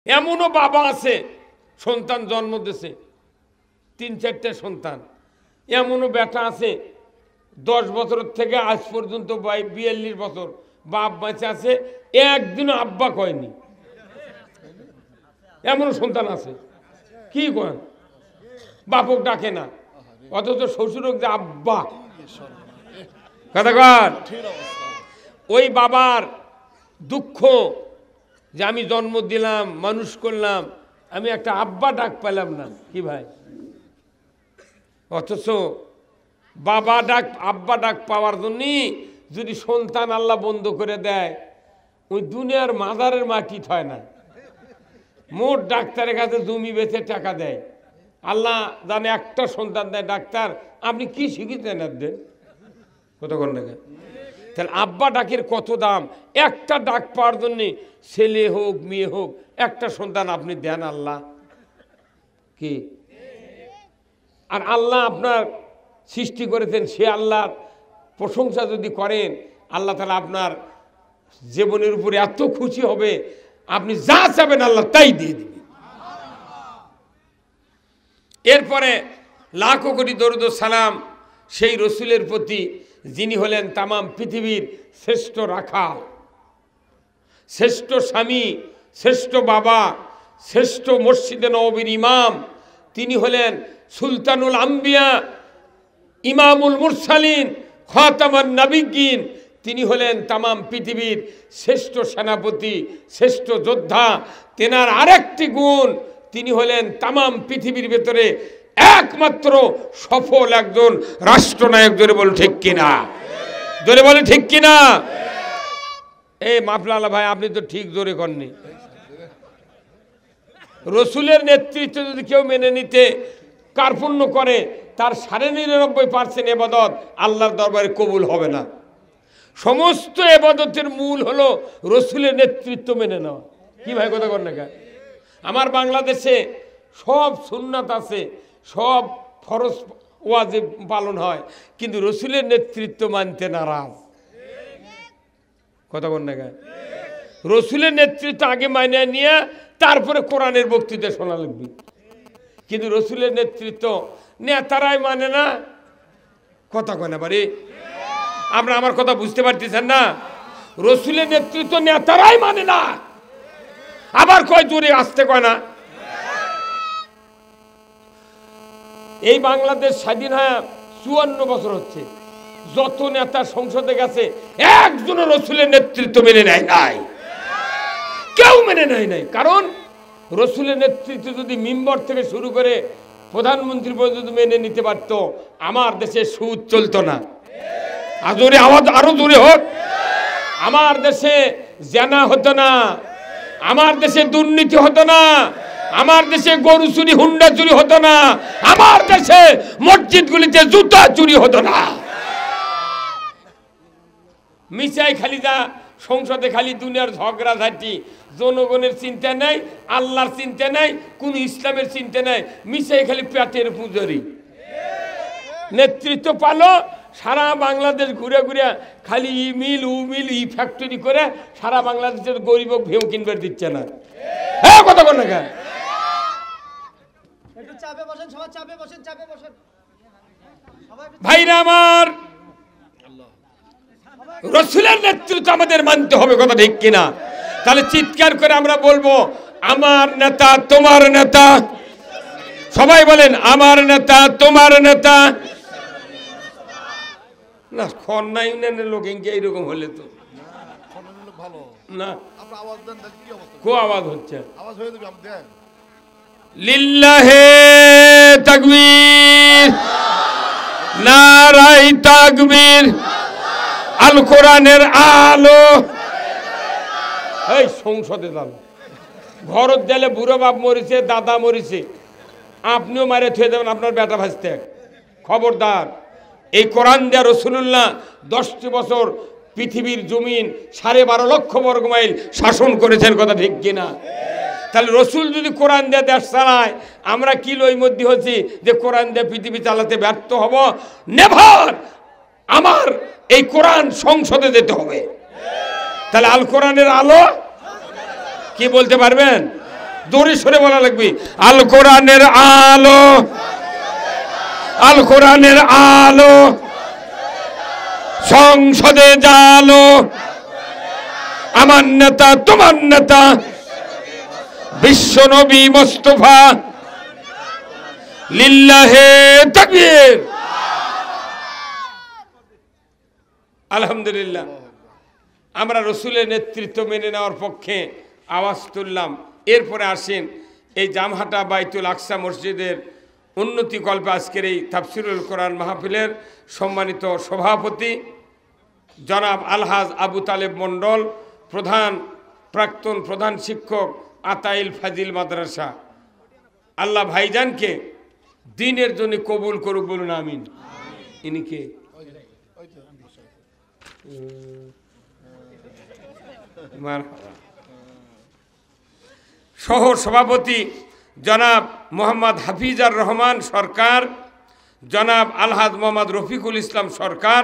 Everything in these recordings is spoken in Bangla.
এমনও বাবা আছে সন্তান জন্ম দিয়েছে 3-4টা সন্তান, এমনও বেটা আছে 10 বছর থেকে আজ পর্যন্ত 42 বছর বাপ বেঁচে আছে, একদিনও আব্বা কয়নি। এমনও সন্তান আছে, কি কয় বাপক ডাকে না, অথচ শ্বশুরক যে আব্বা কথা কর। ওই বাবার দুঃখ যে আমি জন্ম দিলাম, মানুষ করলাম, আমি একটা আব্বা ডাক পেলাম না। কি ভাই, অথচ বাবা ডাক আব্বা ডাক পাওয়ার জন্য যদি সন্তান আল্লাহ বন্ধ করে দেয়, ওই দুনিয়ার মাজারের মাটি হয় না, মোট ডাক্তারের কাছে জমি বেচে টাকা দেয়। আল্লাহ জানে একটা সন্তান দেয় ডাক্তার, আপনি কি শিখিতেন আর দেন কতক্ষণ টাকা। তাহলে আব্বা ডাকের কত দাম, একটা ডাক পাওয়ার জন্যে ছেলে হোক মেয়ে হোক একটা সন্তান আপনি দেন আল্লাহ কি। আর আল্লাহ আপনার সৃষ্টি করেছেন, সে আল্লাহর প্রশংসা যদি করেন, আল্লাহ তাআলা আপনার জীবনের উপরে এত খুশি হবে, আপনি যা চাবেন আল্লাহ তাই দিয়ে দিবে। এরপরে লাখো কোটি দরুদ ও সালাম সেই রসুলের প্রতি যিনি হলেন তামাম পৃথিবীর শ্রেষ্ঠ রাখাল, শ্রেষ্ঠ স্বামী, শ্রেষ্ঠ বাবা, শ্রেষ্ঠ মসজিদে নববীর ইমাম। তিনি হলেন সুলতানুল আম্বিয়া, ইমামুল মুরসালিন, খাতামান নবিয়্যিন। তিনি হলেন তামাম পৃথিবীর শ্রেষ্ঠ সেনাপতি, শ্রেষ্ঠ যোদ্ধা। তেনার আরেকটি গুণ, তিনি হলেন তামাম পৃথিবীর ভেতরে একমাত্র সফল একজন রাষ্ট্রনায়ক। জোরে বল ঠিক কিনা, জোরে বলে ঠিক কিনা। এই মাফলালা ভাই আপনি তো ঠিক জোরে করেননি। রসুলের নেতৃত্ব যদি কেউ মেনে নিতে কার্পণ্য করে, তার 99.% ইবাদত আল্লাহর দরবারে কবুল হবে না। সমস্ত ইবাদতের মূল হলো রসুলের নেতৃত্ব মেনে নেওয়া। কি ভাই কথা কর না কা। আমার বাংলাদেশে সব সুন্নাত আছে, সব ফরজ ওয়াজিব পালন হয়, কিন্তু রসুলের নেতৃত্ব মানতে নারাজ। কথা কর না কা। রসুলের নেতৃত্ব আগে মাইনে নিয়ে তারপরে কোরআনের বক্তৃতা শোনা লাগবে, কিন্তু রসুলের নেতৃত্ব নেতারাই মানে না। কথা কয় না বাড়ি, আপনারা আমার কথা বুঝতে পারতেছেন না। রসুলের নেতৃত্ব নেতারাই মানে না, আবার কয় জোরে আসতে কয় না। এই বাংলাদেশ স্বাধীন হয় 54 বছর হচ্ছে, যত নেতা সংসদে গেছে একজনও রসুলের নেতৃত্ব মেনে নেয় নাই, কেউ মেনে নেয় নাই। কারণ রসুলের নেতৃত্ব যদি মিম্বর থেকে শুরু করে প্রধানমন্ত্রী পর্যন্ত মেনে নিতে পারতো, আমার দেশে সুদ চলতো না। আওয়াজ আরো জোরে হোক। আমার দেশে জেনা হতো না, আমার দেশে দুর্নীতি হতো না, আমার দেশে গরু চুরি হুন্ডা চুরি হতো না, আমার দেশে মসজিদগুলিতে জুতা চুরি হতো না। মিশাই খালি যা সংসদে খালি দুনিয়ার ঝগড়া ঝাঁটি, জনগণের চিন্তা নাই, আল্লাহর চিন্তা নাই, কোন ইসলামের চিন্তা নাই, মিশাই খালি পেটের পুজোরি। নেতৃত্ব পালো, সারা বাংলাদেশ ঘুরে ঘুরে খালি ই মিল উ মিল ই ফ্যাক্টরি করে সারা বাংলাদেশের গরিব ভেউ কিনবার দিচ্ছে না। হ্যাঁ কথা বল না কেন। ভাইরা আমার, রসুলের নেতৃত্ব আমাদের মানতে হবে, কথা ঠিক কিনা। তাহলে চিৎকার করে আমরা বলবো, আমার নেতা তোমার নেতা। সবাই বলেন, আমার নেতা তোমার নেতা। না খন্না ইউনিয়নের লোক এইরকম হলে তো না, কো আওয়াজ হচ্ছে। লিল্লাহে তাকবীর, নারায়ে তাকবীর, আল কোরআনের আলো। এই সংসদে যান, ঘরত গেলে বুড়ো বাপ মরিছে, দাদা মরিছে, আপনিও মারে থুয়ে দেবেন আপনার বেটা ভাজতে। খবরদার, এই কোরআন দেয়া রাসূলুল্লাহ 10টি বছর পৃথিবীর জমিন 12.5 লক্ষ বর্গ মাইল শাসন করেছেন, কথা ঠিক কিনা। তাহলে রসুল যদি কোরআন দিয়ে দেশ চালায়, আমরা কি লই মধ্যে হচ্ছি যে কোরআন দিয়ে পৃথিবী চালাতে ব্যর্থ হব? নেভার। আমার এই কোরআন সংসদে যেতে হবে। তাহলে আল কোরআনের আলো কি বলতে পারবেন? জোরে সরে বলা লাগবে, আল কোরআনের আলো, আল কোরআনের আলো, সংসদে জালো, আমার নেতা তোমার নেতা বিশ্ব নবী মুস্তাফা, লিল্লাহে তাকবীর। আলহামদুলিল্লাহ, আমরা রসুলের নেতৃত্ব মেনে নেওয়ার পক্ষে আওয়াজ তুললাম। এরপরে আসেন এই জামহাটা বাইতুল আকসা মসজিদের উন্নতি কল্পে আজকের এই তাফসিরুল কোরআন মাহফিলের সম্মানিত সভাপতি জনাব আলহাজ আবু তালেব মণ্ডল, প্রাক্তন প্রধান শিক্ষক আতাইল ফাজিল মাদ্রাসা। আল্লাহ ভাইজানকে দিনের জন্য কবুল করুক, বলুন আমিন। ইনি কে? সহ সভাপতি জনাব মোহাম্মদ হাফিজার রহমান সরকার, জনাব আলহাজ মোহাম্মদ রফিকুল ইসলাম সরকার,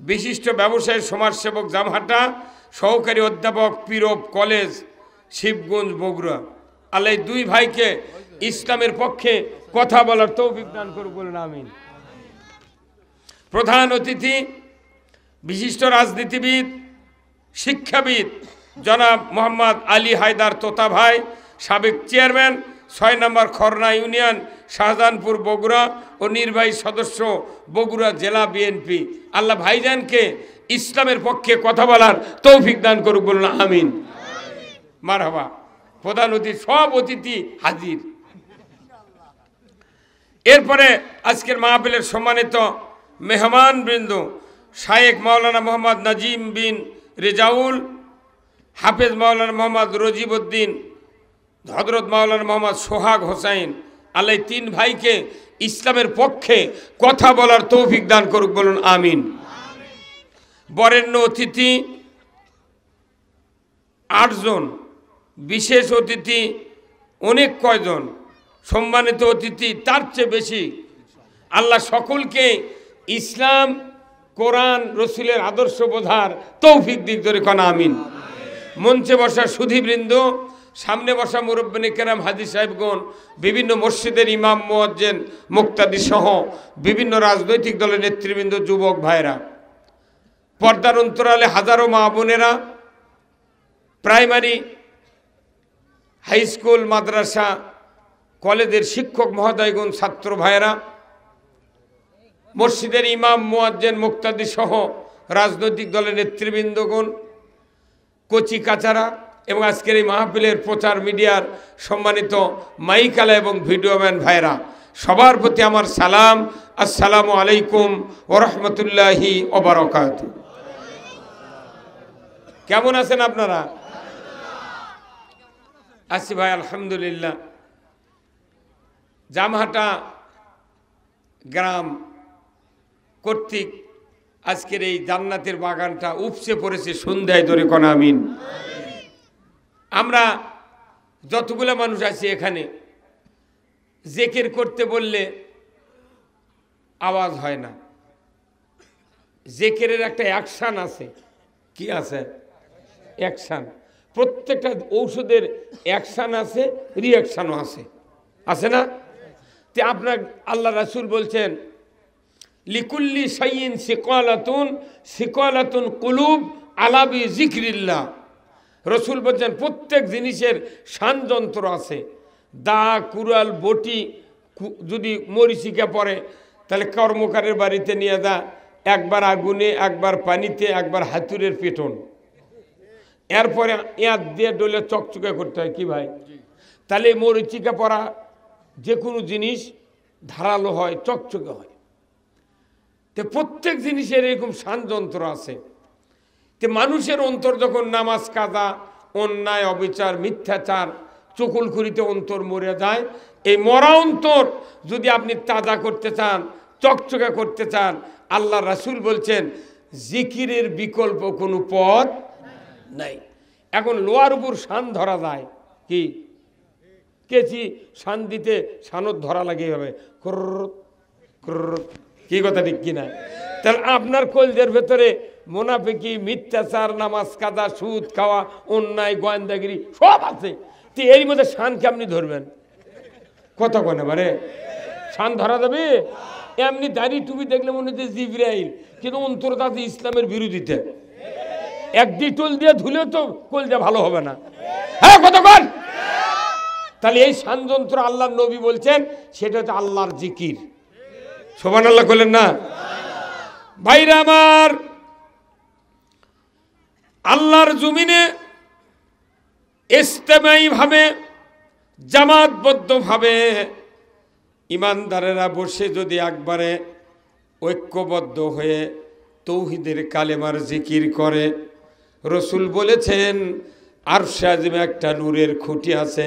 বিশিষ্ট ব্যবসায়ী সমাজসেবক জামহাটা, সহকারী অধ্যাপক পীরব কলেজ শিবগঞ্জ বগুড়া। আল্লাহ দুই ভাইকে ইসলামের পক্ষে কথা বলার তৌফিক দান করুক, বলুন আমিন। প্রধান অতিথি বিশিষ্ট রাজনীতিবিদ শিক্ষাবিদ জনাব মোহাম্মদ আলী হায়দার তোতা ভাই, সাবেক চেয়ারম্যান ৬ নম্বর খরনা ইউনিয়ন শাহজাহানপুর বগুড়া ও নির্বাহী সদস্য বগুড়া জেলা বিএনপি। আল্লাহ ভাইজানকে ইসলামের পক্ষে কথা বলার তৌফিক দান করুক, বলুন আমিন। মারহাবা। প্রধান অতিথি, সব অতিথি হাজির। এরপরে আজকের মাহফিলের সম্মানিত মেহমান বৃন্দ শায়েখ মাওলানা মোহাম্মদ নাজিম বিন রেজাউল, হাফেজ মাওলানা মোহাম্মদ রজিবউদ্দিন, হযরত মাওলানা মোহাম্মদ সোহাগ হোসাইন। আল্লাহ তিন ভাইকে ইসলামের পক্ষে কথা বলার তৌফিক দান করুক, বলুন আমিন। বরেণ্য অতিথি ৮ জন, বিশেষ অতিথি অনেক কয়জন, সম্মানিত অতিথি তার চেয়ে বেশি। আল্লাহ সকলকে ইসলাম, কোরআন, রসুলের আদর্শ বোঝার তৌফিক দিক ধরে কোন আমিন। মঞ্চে বসা সুধীবৃন্দ, সামনে বসা মুরব্বিনে কেরাম, হাজী সাহেবগণ, বিভিন্ন মসজিদের ইমাম, মুয়াজ্জিন, মুক্তাদি সহ বিভিন্ন রাজনৈতিক দলের নেতৃবৃন্দ, যুবক ভাইরা, পর্দার অন্তরালে হাজারো মা বোনেরা, প্রাইমারি, হাই স্কুল, মাদ্রাসা, কলেজের শিক্ষক মহোদয়গণ, ছাত্র ভাইরা, মসজিদের ইমাম, মুয়াজ্জিন, মুক্তাদি সহ রাজনৈতিক দলের নেতৃবৃন্দগণ, কচি কাচারা এবং আজকের এই মাহফিলের প্রচার মিডিয়ার সম্মানিত মাইকালা এবং ভিডিওম্যান ভাইরা, সবার প্রতি আমার সালাম। আসসালামু আলাইকুম ওয়া রাহমাতুল্লাহি ওয়া বারাকাতুহু। কেমন আছেন আপনারা? আছি ভাই, আলহামদুলিল্লাহ। জামহাটা গ্রাম কর্তৃক আজকের এই জান্নাতের বাগানটা উপচে পড়েছে সন্ধ্যায় ধরে কোন আমিন। আমরা যতগুলো মানুষ আছি এখানে, জিকির করতে বললে আওয়াজ হয় না। জিকিরের একটা অ্যাকশন আছে। কি আছে? অ্যাকশন। প্রত্যেকটা ঔষধের অ্যাকশন আছে, রিঅ্যাকশনও আছে, আছে না? তে আপনার আল্লাহ রাসূল বলছেন, লিকুল্লি শাইইন সিকালাতুন কুলুব আলা বি যিকরিল্লাহ। রসুল বলছেন প্রত্যেক জিনিসের শানযন্ত্র আছে। দা, কুড়াল, বটি যদি মরিচিকা পড়ে তাহলে কর্মকারের বাড়িতে নিয়ে যা, একবার আগুনে, একবার পানিতে, একবার হাতুড়ের পেটন, এরপরে ইয়াদ দিয়ে ডলে চকচকে করতে হয়। কি ভাই? তাহলে মরিচিকা পড়া যে কোনো জিনিস ধারালো হয়, চকচকে হয়। তো প্রত্যেক জিনিসের এরকম শানযন্ত্র আছে। তো মানুষের অন্তর যখন নামাজ কাজা, অন্যায়, অবিচার, মিথ্যাচার, চকুলখুরিতে অন্তর মরে যায়, এই মরা অন্তর যদি আপনি তাজা করতে চান, চকচকে করতে চান, আল্লাহ রাসূল বলছেন জিকিরের বিকল্প কোনো পথ নাই। এখন লোহার উপর শান ধরা যায়, কি কেচি শান দিতে শানত ধরা লাগে হবে, কি কথা ঠিক কিনা? তাহলে আপনার কলজের ভেতরে মুনাফিকি, মিথ্যাচার, নামাজ কাজা, সুদ খাওয়া, অন্যায়, গোয়েন্দাগিরি সব আছে। তো এর মধ্যে শান কেমনি ধরবেন? কত কোনে বারে শান ধরা যাবে? এমনি দাড়ি টুপি দেখলে মনে হচ্ছে জিবরাইল, কিন্তু অন্তর্জাতি ইসলামের বিরোধিতা। এক ডিটল দিয়ে ধুলেও তো কলজা ভালো হবে না। হ্যাঁ কতক্ষণ? তাহলে এই শানযন্ত্র আল্লাহর নবী বলছেন সেটা হচ্ছে আল্লাহর জিকির। সুবহানাল্লাহ বলেন না? ভাইরা আমার, আল্লাহর জমিনে ইজতিমাই ভাবে, জামাতবদ্ধ ভাবে ইমানদারেরা বসে যদি একবারে ঐক্যবদ্ধ হয়ে তৌহিদের কালেমার জিকির করে, রসুল বলেছেন আরশে আজিমে একটা নূরের খুঁটি আছে,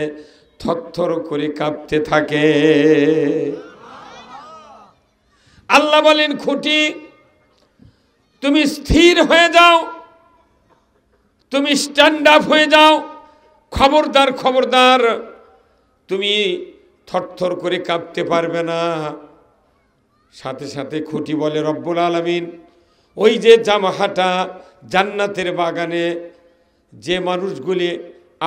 থরথর করে কাঁপতে থাকে। আল্লাহ বলেন খুঁটি তুমি স্থির হয়ে যাও, তুমি স্ট্যান্ড আপ হয়ে যাও, খবরদার খবরদার তুমি থরথর করে কাঁপতে পারবে না। সাথে সাথে খুঁটি বলে রব্বুল আলামিন, ওই যে জামাহাটা জান্নাতের বাগানে যে মানুষগুলি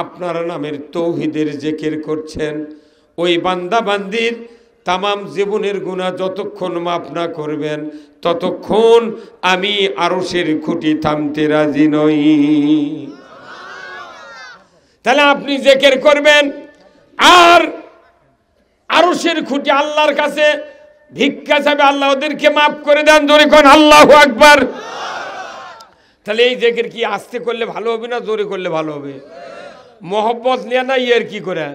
আপনার নামের তৌহিদের জিকির করছেন, ওই বান্দা বান্দির তামাম জীবনের গুনাহ যতক্ষণ মাফ না করবেন ততক্ষণ আমি আরশের খুঁটি থামতে রাজি নই। তাহলে আপনি জিকির করবেন আর আরশের খুঁটি আল্লাহর কাছে ভিক্ষা চাইবে, আল্লাহ ওদেরকে মাফ করে দেন। জোরে কোন আল্লাহু আকবার। তাহলে এই জিকির কি আস্তে করলে ভালো হবে না জোরে করলে ভালো হবে? মহব্বত নিয়ে না ইয়ের কি করে?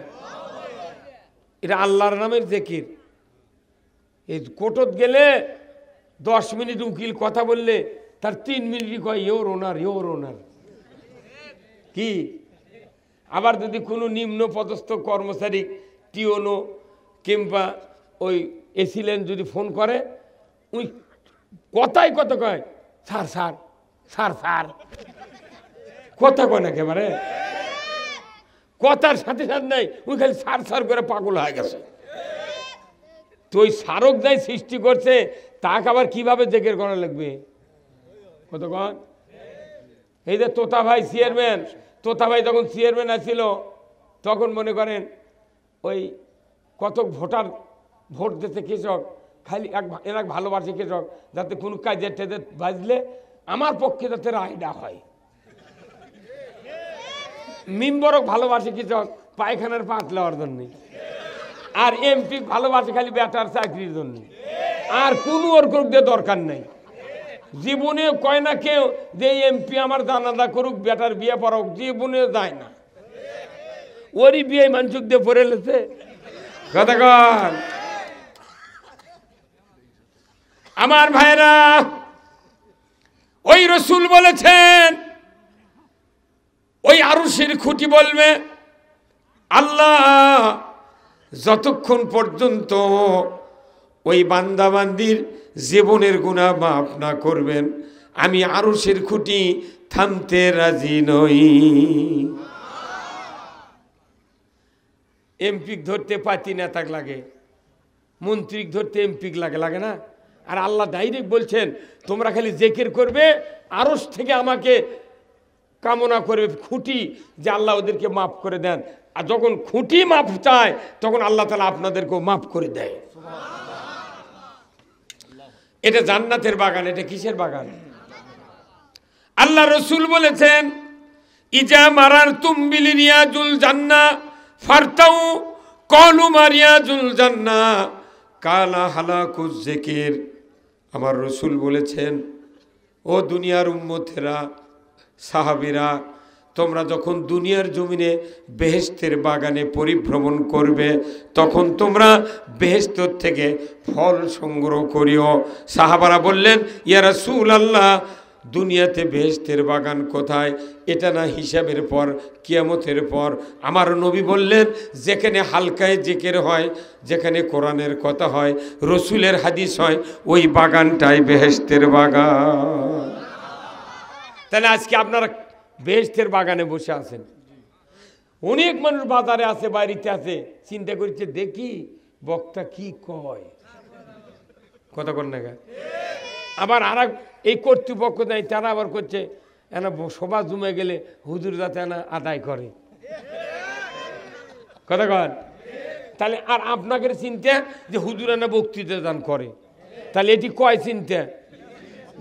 এটা আল্লাহর নামের জিকির। এই কোর্টত গেলে 10 মিনিট উকিল কথা বললে তার 3 মিনিটই কয় ইয়োর ওনার, ইয়োর ওনার। কি আবার যদি কোনো নিম্ন পদস্থ কর্মচারী টিওনো কিংবা ওই এসিলেন যদি ফোন করে, ওই কথাই কত কয় স্যার স্যার স্যার স্যার, কথা কয় না একেবারে, কথার সাথে সাথে নাই, ওই খালি সার সার করে পাগল হয়ে গেছে। তো ওই সারক যাই সৃষ্টি করছে তাকে আবার কিভাবে জিকির করা লাগবে? কতক্ষণ? এই যে তোতা ভাই চেয়ারম্যান, তোতা ভাই যখন চেয়ারম্যান আসছিল তখন মনে করেন ওই কত ভোটার ভোট দিতে কৃষক, খালি এরা ভালোবাসে কৃষক যাতে কোনো কাজের টেজে বাজলে আমার পক্ষে যাতে রায়টা হয়। মেম্বারক ভালোবাসে কৃষক পায়খানার পাঁচ নেওয়ার জন্য, আর এমপি ভালোবাসে খালি বেটার চাকরির জন্য, আর কোনো ওর দিয়ে দরকার নেই। জীবনে কয় না কেউ যে এমপি আমার জানাজা করুক, বেটার বিয়ে পড়াক, জীবনে যায় না। ওরই বিয়ে মানুষ দিয়ে পড়ে লেছে। কতক্ষণ? আমার ভাইরা, ওই রসুল বলেছেন ওই আরশের খুঁটি বলবে আল্লাহ যতক্ষণ পর্যন্ত ওই বান্দাবান্দির জীবনের গুনাহ মাফ না করবেন আমি আরশের খুঁটি থামতে রাজি নই। এমপিক ধরতে পাতি নেতাক লাগে, মন্ত্রীক ধরতে এমপিক লাগে, লাগে না? আর আল্লাহ ডাইরেক্ট বলছেন তোমরা খালি জিকির করবে, আরশ থেকে আমাকে কামনা করবে খুঁটি যে আল্লাহ ওদেরকে মাফ করে দেন। আর যখন খুঁটি মাফ চায় তখন আল্লাহ তাআলা আপনাদেরকেও মাফ করে দেয়। এটা জান্নাতের বাগান। এটা কিসের বাগান? আল্লাহ রসুল বলেছেন ইজা মারার তুমবিল রিয়াজুল জান্নাহ ফারতাউ কলু মারিয়াজুল জান্নাহ কালা হালাকুজ জিকির। আমার রসুল বলেছেন ও দুনিয়ার উম্মতেরা, সাহাবীরা, তোমরা যখন দুনিয়ার জমিনে বেহেশতের বাগানে পরিভ্রমণ করবে তখন তোমরা বেহেশত থেকে ফল সংগ্রহ করিও। সাহাবারা বললেন ইয়া রাসূলুল্লাহ, দুনিয়াতে বেহেশতের বাগান কোথায়? এটা না হিসাবের পর, কিয়ামতের পর। আমার নবী বললেন যেখানে হালকায় জিকির হয়, যেখানে কোরআনের কথা হয়, রসুলের হাদিস হয়, ওই বাগানটাই বেহেশতের বাগান। তাহলে আজকে আপনারা বেহেশতের বাগানে বসে আছেন। অনেক মানুষ বাজারে আছে, বাড়িতে আছে, চিন্তা করছে দেখি বক্তা কি কয়, কথা কর না। আবার আর এই কর্তৃপক্ষ নাই, তারা আবার করছে এনা সভা জমে গেলে হুজুর যাতে এনা আদায় করে। কথা কন। তাহলে আর আপনাকে চিন্তা যে হুজুরানা বক্তৃতা দান করে, তাহলে এটি কয় চিন্তা?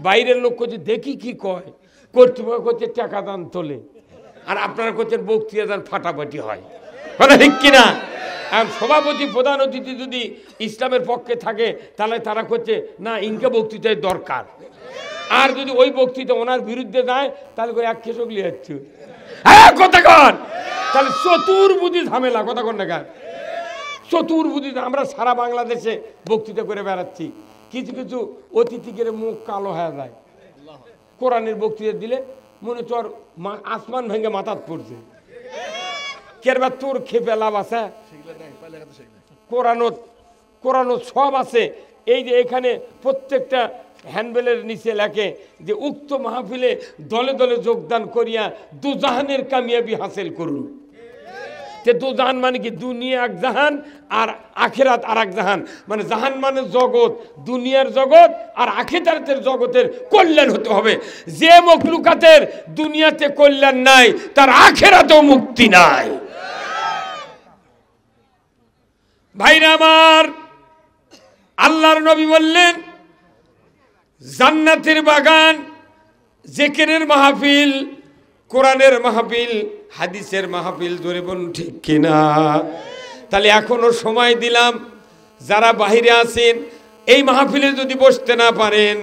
বাইরের লোক করছে দেখি কি কয়, কর্তৃপক্ষ করছে টাকা দান তোলে, আর আপনারা করছেন বক্তৃতা দান ফাটাফাটি হয়। কথা ঠিক কিনা? আর সভাপতি প্রধান অতিথি যদি ইসলামের পক্ষে থাকে তাহলে তারা করছে না ইনকে বক্তৃতায় দরকার, আর যদি ওই বক্তৃতা ওনার বিরুদ্ধে যায় তাহলে এক কেশক লিয়ে যাচ্ছে। হ্যাঁ কথা কন। তাহলে চতুর্বুদ্ধি ঝামেলা। কথা কন না কেন? চতুর্বুদ্ধি। আমরা সারা বাংলাদেশে বক্তৃতা করে বেড়াচ্ছি, কিছু কিছু অতিথিকে মুখ কালো হয়ে যায়। কোরআনের বক্তৃতা দিলে মনে হচ্ছে ওর আসমান ভেঙে মাথাত পড়ছে। কেরবা তোর খেপে লাভ আছে? কোরআনত সব আছে। এই যে এখানে প্রত্যেকটা হ্যান্ডবেলের নিচে লেখে যে উক্ত মাহফিলে দলে দলে যোগদান করিয়া দুজাহানের কামিয়াবি হাসিল করুন। দুজাহান মানে কি? দুনিয়া এক জাহান আর আখিরাত আর এক জাহান। মানে জাহান মানে জগৎ, দুনিয়ার জগৎ, আর আখিরাতের জগতের কল্যাণ হতে হবে। যে মখলুকাতের দুনিয়াতে কল্যাণ নাই তার আখিরাতেও মুক্তি নাই। ভাইরা আমার, আল্লাহর নবী বললেন জান্নাতের বাগান, জিকিরের মাহফিল, কোরআনের মাহফিল, হাদিসের মাহফিল। জোরে বলুন ঠিক কিনা? তাহলে এখনো সময় দিলাম, যারা বাইরে আছেন এই মাহফিলে যদি বসতে না পারেন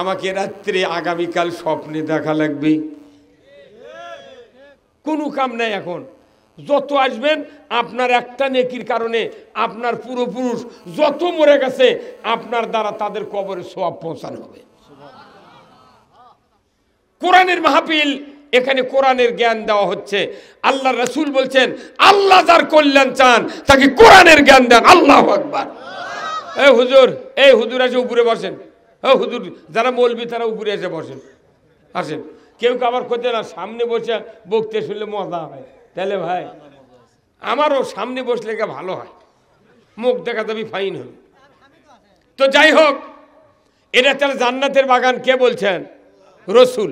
আমাকে রাত্রে আগামীকাল স্বপ্নে দেখা লাগবে। কোনো কাম নাই এখন। যত আসবেন আপনার একটা নেকির কারণে আপনার পূর্বপুরুষ যত মরে গেছে আপনার দ্বারা তাদের কবরে সওয়াব পৌঁছানো হবে। কোরআনের মাহফিল, এখানে কোরআনের জ্ঞান দেওয়া হচ্ছে। আল্লাহ রাসূল বলছেন আল্লাহ যার কল্যাণ চান তাকে কোরআনের জ্ঞান দেন। আল্লাহু আকবার। এই হুজুর এসে উপরে বসেন। হুজুর যারা মৌলবি তারা উপরে এসে বসেন, আসেন। কেউ আবার করতে না সামনে বসে বকতে শুনলে মজা হয়। তাহলে ভাই আমারও সামনে বসলে ভালো হয়, মুখ দেখা যাবি ফাইন হবে। তো যাই হোক, এটা তাহলে জান্নাতের বাগান কে বলছেন? রসুল।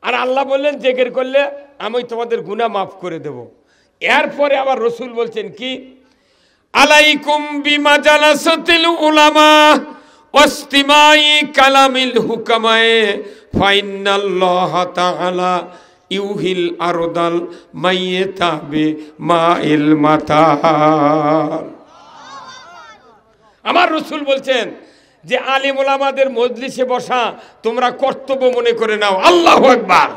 আর আল্লাহ বললেন জিকির করলে আমি তোমাদের গুনাহ মাফ করে দেব। এরপরে আবার রসুল বলছেন কি? আলাইকুম বিমাজালাসাতিল উলামা ওয়াসতিমাই কালামিল হুকামায়ে ফাইনাল্লাহ তাআলা ইউহিল আরদাল মাইয়াতা বিমাইল মাতাল। আমার রসুল বলছেন যে আলিম ওলামাদের মজলিসে বসা তোমরা কর্তব্য মনে করে নাও। আল্লাহু আকবার।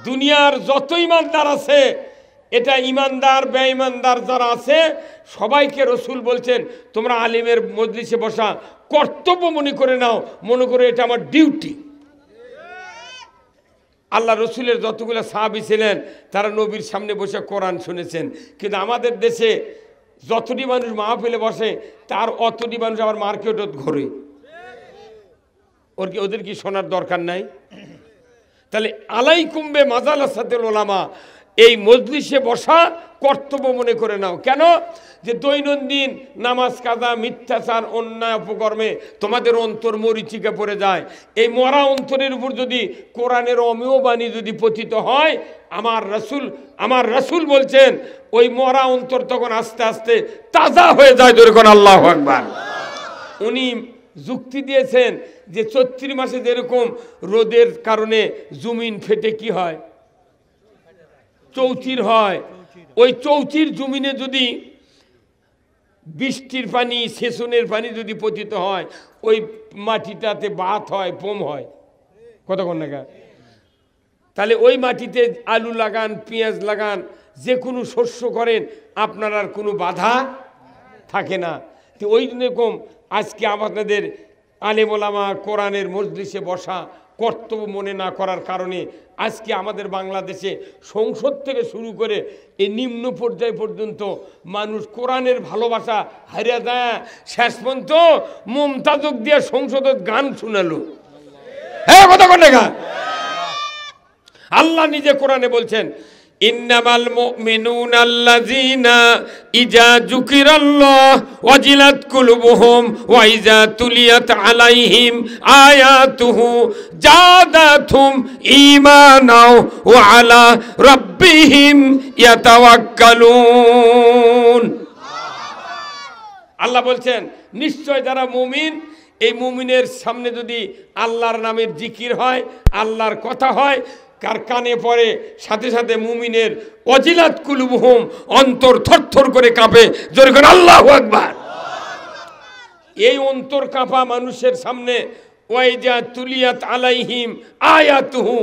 দুনিয়ার যত ইমানদার আছে, এটা ইমানদার বেঈমানদার যারা আছে সবাইকে রসুল বলছেন তোমরা আলিমের মজলিসে বসা কর্তব্য মনে করে নাও, মনে করে এটা আমার ডিউটি। আল্লাহ রসুলের যতগুলো সাহাবী ছিলেন তারা নবীর সামনে বসে কোরআন শুনেছেন। কিন্তু আমাদের দেশে যতটি মানুষ মাহফিলে বসে তার অতটি মানুষ আবার মার্কেটত ঘোরে। ওদের কি শোনার দরকার নাই? তাহলে আলাইকুম বিমাজালাসাতিল উলামা, এই মজলিসে বসা কর্তব্য মনে করে নাও। কেন? যে দৈনন্দিন নামাজ কাজা মিথ্যাচার অন্যায় অপকর্মে তোমাদের অন্তর মরিচিকা পড়ে যায়। এই মরা অন্তরের উপর যদি কোরআনের অমেয় বাণী যদি পতিত হয়, আমার রাসূল বলছেন ওই মরা অন্তর তখন আস্তে আস্তে তাজা হয়ে যায়। যেরকম আল্লাহু আকবার। উনি যুক্তি দিয়েছেন যে চৈত্র মাসে যেরকম রোদের কারণে জমিন ফেটে কি হয়, চৌচির হয়, ওই চৌচির জমিনে যদি বৃষ্টির পানি সেচনের পানি যদি পতিত হয় ওই মাটিটাতে বাত হয়, পোম হয়। কতক্ষণ না? তাহলে ওই মাটিতে আলু লাগান, পেঁয়াজ লাগান, যে কোনো শস্য করেন আপনার আর কোনো বাধা থাকে না। তো ওই রকম আজকে আমাদের আলেম ওলামা কোরআনের মজলিসে বসা কর্তব্য মনে না করার কারণে আজকে আমাদের বাংলাদেশে সংসদ থেকে শুরু করে এই নিম্ন পর্যায় পর্যন্ত মানুষ কোরআনের ভালোবাসা হারিয়ে যায়। শেষ পর্যন্ত মমতাজক দিয়ে সংসদের গান শোনালো। হ্যাঁ কথা কোন? আল্লাহ নিজে কোরআনে বলছেন ইন্নামাল মুমিনুনা আল্লাযীনা ইযা যুকিরাল্লাহ ওয়াজিলাত কুলুবুহুম ওয়া ইযা তুলিয়াত আলাইহিম আয়াতুহু জাদাতুহুম ঈমানাও ওয়া আলা রাব্বিহিম ইয়াতাওয়াক্কালুন। আল্লাহ বলছেন নিশ্চয় যারা মুমিন, এই মুমিনের সামনে যদি আল্লাহর নামের জিকির হয়, আল্লাহর কথা হয়, কার কানে পড়ে, সাথে সাথে মুমিনের ওয়াজিলাত কুলুবুহুম, অন্তর থরথর করে কাঁপে, জোরে করে আল্লাহু আকবার। এই অন্তর কাঁপা মানুষের সামনে ওয়াইজা তুলিয়াত আলাইহিম আয়াতুহু,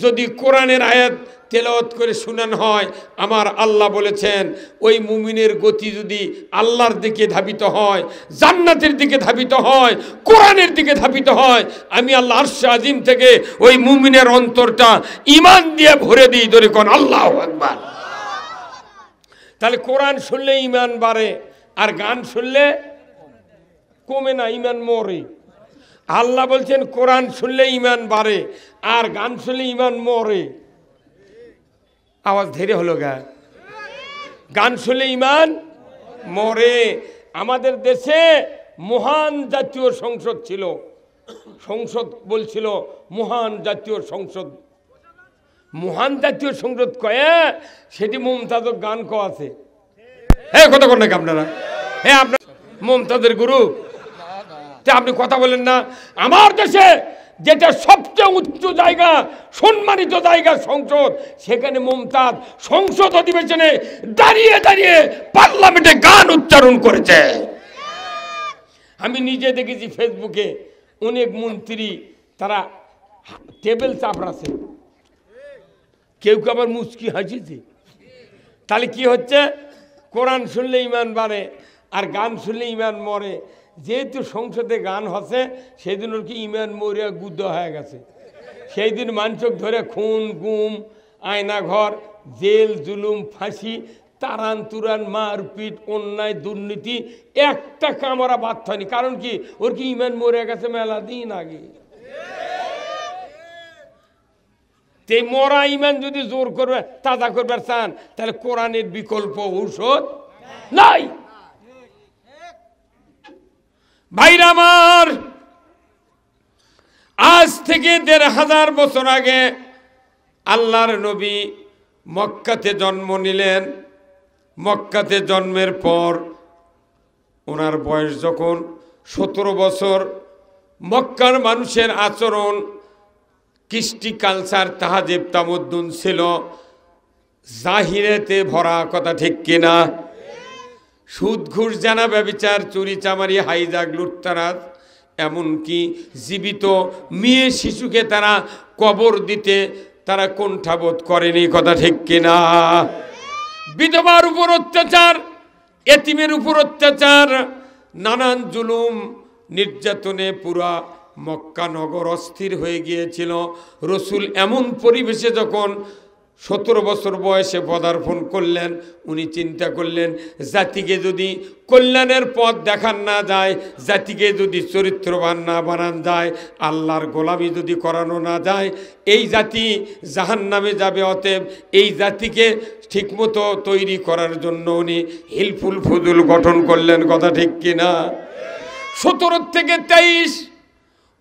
যদি কোরআনের আয়াত তেলাওয়াত করে শুনানো হয়, আমার আল্লাহ বলেছেন ওই মুমিনের গতি যদি আল্লাহর দিকে ধাবিত হয়, জান্নাতের দিকে ধাবিত হয়, কোরআনের দিকে ধাবিত হয়, আমি আল্লাহ আরশ আজিম থেকে ওই মুমিনের অন্তরটা ঈমান দিয়ে ভরে দিই, জোরে কোন আল্লাহু আকবার। তাহলে কোরআন শুনলে ঈমান বাড়ে, আর গান শুনলে কমে না, ঈমান মরে। আল্লাহ বলছেন কোরআন শুনলে ঈমান বাড়ে, আর গান শুনলে ঈমান মরে। আওয়াজ ধীরে হলো গা, গান শুনলে ঈমান মরে। আমাদের দেশে মহান জাতীয় সংসদ ছিল, সংসদ বলছিল মহান জাতীয় সংসদ, মহান জাতীয় সংসদ কয়ে সেটি মমতাজের গান ক আছে। হ্যাঁ কথা বলেন নাকি আপনারা? হ্যাঁ আপনার মমতাজের গুরু, আপনি কথা বলেন না। আমার দেশে যেটা সবচেয়ে উচ্চ জায়গা, সম্মানিত জায়গা সংসদ, সেখানে মমতাজ সংসদ অধিবেশনে দাঁড়িয়ে দাঁড়িয়ে পার্লামেন্টে গান উচ্চারণ করেছে। আমি নিজে দেখেছি ফেসবুকে অনেক মন্ত্রী তারা টেবিল চাপড়াছে, কেউ কেউ আবার মুচকি হাসিছে। তাহলে কি হচ্ছে? কোরআন শুনলে ঈমান বাড়ে, আর গান শুনলে ঈমান মরে। যেহেতু সংসদে গান হচ্ছে, সেই দিন ওর কি ঈমান মরিয়া গুদ্ধ হয়ে গেছে। সেই দিন মানুষক ধরে খুন, গুম, আয়নাঘর, জেল, জুলুম, ফাঁসি, তারান তুরান, মারপিট, অন্যায়, দুর্নীতি, একটা কামরা বাদ হয়নি। কারণ কি? ওর কি ঈমান মরে গেছে মেলা দিন আগে। এই মরা ঈমান যদি জোর করবে, তাজা করবার চান, তাহলে কোরআনের বিকল্প ঔষধ নাই। ভাইরা আমার, আজ থেকে ১৫০০ বছর আগে আল্লাহর নবী মক্কাতে জন্ম নিলেন। মক্কাতে জন্মের পর ওনার বয়স যখন ১৭ বছর, মক্কার মানুষের আচরণ, কৃষ্টি, কালচার, তাহাজিব, তামদ্দুন ছিল জাহিরেতে ভরা, কথা ঠিক কিনা? সুদ, ঘুষ, জানা, ব্যভিচার, চুরি, চামারি, হাইজাক, লুটতারাজ, এমনকি জীবিত মেয়ে শিশুকে তারা কবর দিতে তারা কুণ্ঠাবোধ করেনি, কথা ঠিক কিনা? বিধবার উপর অত্যাচার, এতিমের উপর অত্যাচার, নানান জুলুম নির্যাতনে পুরা মক্কা নগর অস্থির হয়ে গিয়েছিল। রসুল এমন পরিবেশে যখন ১৭ বছর বয়সে পদার্পণ করলেন, উনি চিন্তা করলেন জাতিকে যদি কল্যাণের পথ দেখান না যায়, জাতিকে যদি চরিত্রবান না বানান যায়, আল্লাহর গোলামি যদি করানো না যায়, এই জাতি জাহান্নামে যাবে। অতএব এই জাতিকে ঠিকমতো তৈরি করার জন্য উনি হিলফুল ফুজুল গঠন করলেন, কথা ঠিক কিনা? ১৭ থেকে ২৩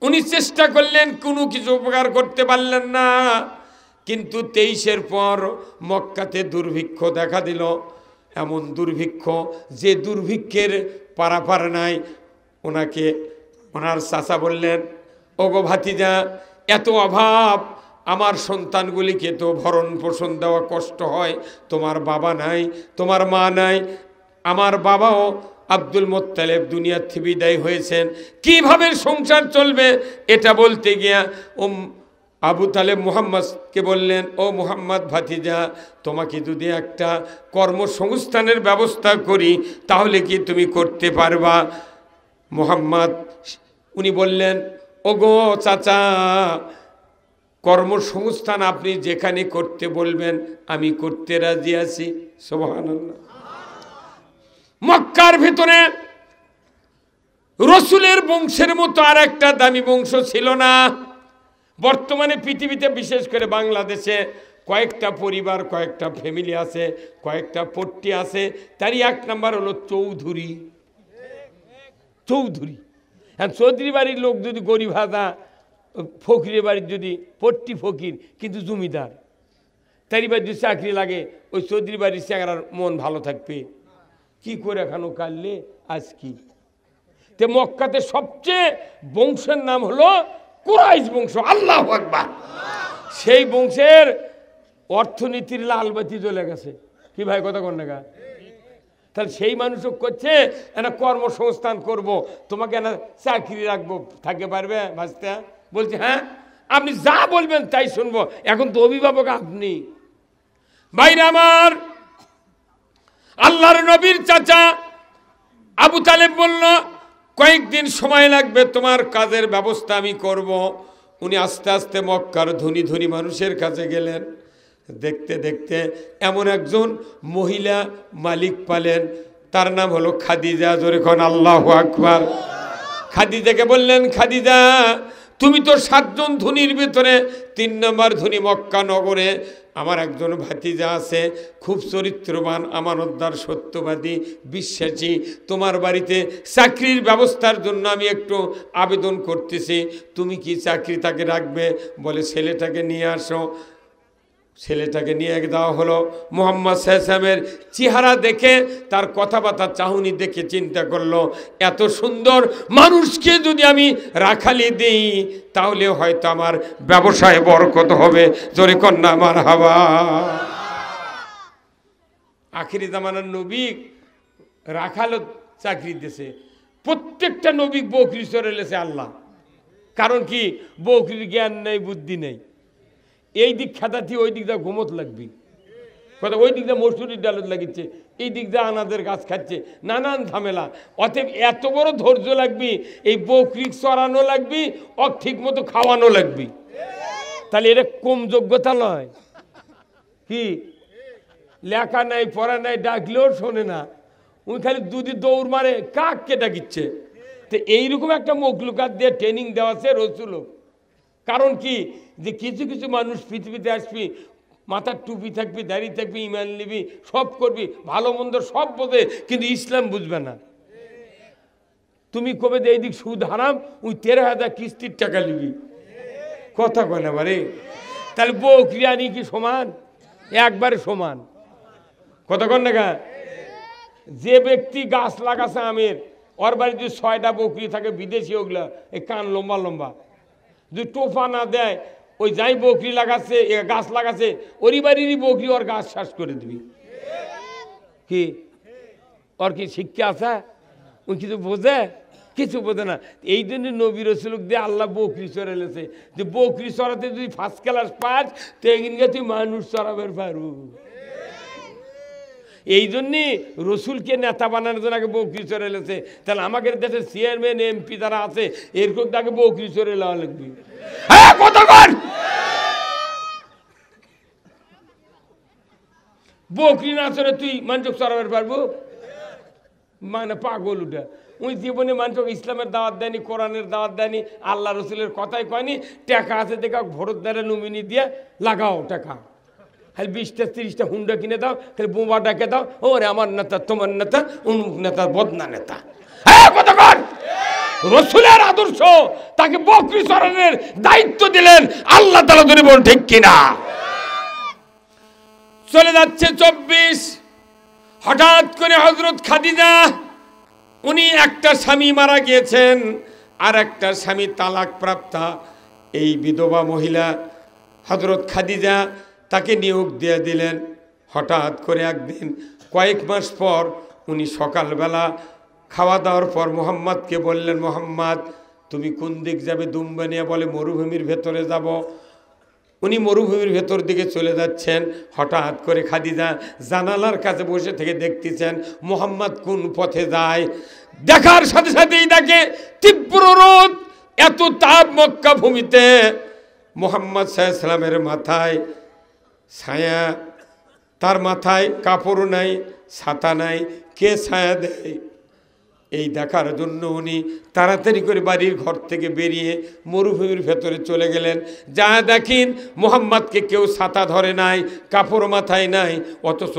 উনি চেষ্টা করলেন, কোনো কিছু উপকার করতে পারলেন না। কিন্তু ২৩-এর পর মক্কাতে দুর্ভিক্ষ দেখা দিল, এমন দুর্ভিক্ষ যে দুর্ভিক্ষের পারাপার নাই। ওনাকে ওনার চাচা বললেন, ওগো ভাতিজা, এত অভাব, আমার সন্তানগুলিকে তো ভরণ পোষণ দেওয়া কষ্ট হয়, তোমার বাবা নাই, তোমার মা নাই, আমার বাবাও আব্দুল মোত্তালেব দুনিয়ার থেকে বিদায় হয়েছেন, কিভাবে সংসার চলবে? এটা বলতে গিয়া আবু তালেব মুহাম্মদকে বললেন, ও মুহাম্মদ ভাতিজা, তোমাকে যদি একটা কর্মসংস্থানের ব্যবস্থা করি তাহলে কি তুমি করতে পারবা? মুহাম্মদ উনি বললেন, ওগো চাচা, কর্মসংস্থান আপনি যেখানে করতে বলবেন আমি করতে রাজি আছি। সুবহানাল্লাহ। মক্কার ভিতরে রসুলের বংশের মতো আর একটা দামি বংশ ছিল না। বর্তমানে পৃথিবীতে, বিশেষ করে বাংলাদেশে কয়েকটা পরিবার, কয়েকটা ফ্যামিলি আছে, কয়েকটা পট্টি আছে। তারই এক নাম্বার হলো চৌধুরী। চৌধুরী, হ্যাঁ, চৌধুরী বাড়ির লোক যদি গরিব হাদা, ফকিরের বাড়ির যদি পট্টি ফকির কিন্তু জমিদার, তারই বাড়ি যদি চাকরি লাগে, ওই চৌধুরী বাড়ির চেহারার মন ভালো থাকবে? কি করে এখানো কাটলে আজ কি? তে মক্কাতে সবচেয়ে বংশের নাম হলো কুরাইশ বংশ। আল্লাহু আকবার। সেই বংশের অর্থনীতির লালবাতি জ্বলে গেছে। কি ভাই কথা কন না? তাহলে সেই মানুষও করছে একটা কর্মসংস্থান করব, তোমাকে একটা চাকরি রাখবো, থাকতে পারবে ভাজতে? বলছে হ্যাঁ, আপনি যা বলবেন তাই শুনবো। এখন তো অভিভাবক আপনি। ভাইরা আমার, আল্লাহর নবীর চাচা আবু তালেব বলল, কয়েকদিন সময় লাগবে, তোমার কাজের ব্যবস্থা আমি করব। উনি আস্তে আস্তে মক্কার ধনী ধনী মানুষের কাছে গেলেন। দেখতে দেখতে এমন একজন মহিলা মালিক পালেন, তার নাম হলো খাদিজা। জোরে কোন আল্লাহু আকবার। খাদিজাকে বললেন, খাদিজা, তুমি তো 7 জন ধনীর ভিতরে 3 নম্বর ধনী মক্কা নগরে। আমার একজন ভাতিজা আছে, খুব চরিত্রবান, আমানতদার, সত্যবাদী, বিশ্বাসী। তোমার বাড়িতে চাকরির ব্যবস্থার জন্য আমি একটু আবেদন করতেছি, তুমি কি চাকরি তাকে রাখবে? বলে ছেলেটাকে নিয়ে আসো। ছেলেটাকে নিয়ে দেওয়া হলো। মুহাম্মদ সাল্লাল্লাহু চেহারা দেখে, তার কথাবার্তা চাহনি দেখে চিন্তা করলো, এত সুন্দর মানুষকে যদি আমি রাখালি দিই তাহলে হয়তো আমার ব্যবসায় বরকত হবে। জোরে কন্যা মারহাবা। আখিরি জামানার নবী রাখালো চাকরি দিয়েছে। প্রত্যেকটা নবী বকরি চড়ে লেছে আল্লাহ। কারণ কি? বকরির জ্ঞান নেই, বুদ্ধি নেই। এই দিক খাতাতি, ওই দিক দা ঘুমত লাগবি কথা, ওই দিক দা মসুরির ডালত লাগিচ্ছে, এই দিক দা আনাদের গাছ খাচ্ছে, নানান ঝামেলা। অতএব এত বড় ধৈর্য লাগবি, এই বকরি চড়ানো লাগবি, ঠিক মতো খাওয়ানো লাগবি। তাহলে এটা কম যোগ্যতা নয়। কি লেখা নাই, পড়া নাই, ডাকলেও শোনে না, উনি খালি দুদি দৌড় মারে, কাককে ডাকিচ্ছে। তো এইরকম একটা মখলুকাত দিয়ে ট্রেনিং দেওয়া আছে রসুল। কারণ কি? যে কিছু কিছু মানুষ পৃথিবীতে আসবি, মাথার টুপি থাকবি, দাড়ি থাকবি, ইমান নিবি, সব করবি, ভালো মন্দ সব বোঝে, কিন্তু ইসলাম বুঝবে না। তুমি কবে যে এইদিক সুদ হারাম, ওই 13,000 কিস্তির টাকা নিবি, কথা কয় না বারে। তাহলে বকরি আনি কি সমান? একবারে সমান, কথা কন না গা। যে ব্যক্তি গাছ লাগাছে আমের, ওর বাড়িতে যদি 6টা বকরি থাকে, বিদেশি ওগুলা, এই কান লম্বা লম্বা, যদি টোফা না দেয়, ওই যাই বকরি লাগাচ্ছে, গাছ লাগাচ্ছে, ওরই বাড়িরই বকরি ওর গাছ শ্বাস করে দিবি। কি ওর কি শিক্ষা আছে? ওই কিছু বোঝে? কিছু বোঝে না। এই জন্য নবী রাসূলকে দিয়ে আল্লাহ বকরি চড়াইলেছে, যে বকরি চড়াতে যদি ফার্স্ট ক্লাস পাস, তো এখানকে তুই মানুষ চড়াবের পারু। এই জন্যে রসুলকে নেতা বানানোর জন্য আগে বকরি চড়াইলেছে। তাহলে আমাদের দেশের চেয়ারম্যান, এমপি যারা আছে, এরকম তাকে বকরি চড়ে লওয়া লাগবে। হ্যাঁ, কতক্ষণ বকরি না চড়ে তুই মানুষ চড়াবের পারবো? মানে পাগল উঠা। ওই জীবনে মানুষ ইসলামের দাওয়াত দেয়নি, কোরআনের দাওয়াত দেয়নি, আল্লাহ রসুলের কথাই কয়নি। টাকা আছে দেখা ভোট দ্বারা নমিনি দিয়ে লাগাও টাকা, খালি 20টা 30টা হুন্ডা কিনে দাও, খালি বোমা ডাকে দাও, ওরে আমার নেতা, তোমার নেতা, অমুক নেতা, বদনা নেতা। হ্যাঁ, কতক্ষণ রসুলের আদর্শ, তাকে বকরি চড়ানোর দায়িত্ব দিলেন আল্লাহ তাআলা। ধরে বল ঠিক কিনা? চলে যাচ্ছে 24। হঠাৎ করে হযরত খাদিজা, উনি একটা স্বামী মারা গিয়েছেন, আর একটা স্বামী তালাক প্রাপ্তা। এই বিধবা মহিলা হযরত খাদিজা তাকে নিয়োগ দিয়ে দিলেন। হঠাৎ করে একদিন, কয়েক মাস পর, উনি সকালবেলা খাওয়া দাওয়ার পর মুহাম্মদকে বললেন, মুহাম্মদ তুমি কোন দিক যাবে? দুম্বা নিয়ে বলে মরুভূমির ভেতরে যাব। উনি মরুভূমির ভেতর দিকে চলে যাচ্ছেন। হঠাৎ করে খাদিজা জানালার কাছে বসে থেকে দেখতেছেন মুহাম্মদ কোন পথে যায়। দেখার সাথে সাথেই দেখে তীব্র রোদ, এত তাপ মক্কা ভূমিতে। মুহাম্মদ সাল্লাল্লাহু আলাইহি ওয়াসাল্লামের মাথায় ছায়া, তার মাথায় কাপড় নাই, ছাতা নাই, কে ছায়া দেয়? এই দেখার জন্য উনি তাড়াতাড়ি করে বাড়ির ঘর থেকে বেরিয়ে মরুভূমির ভেতরে চলে গেলেন। যা দেখেন মুহাম্মদকে কেউ ছাতা ধরে নাই, কাপড় মাথায় নাই, অথচ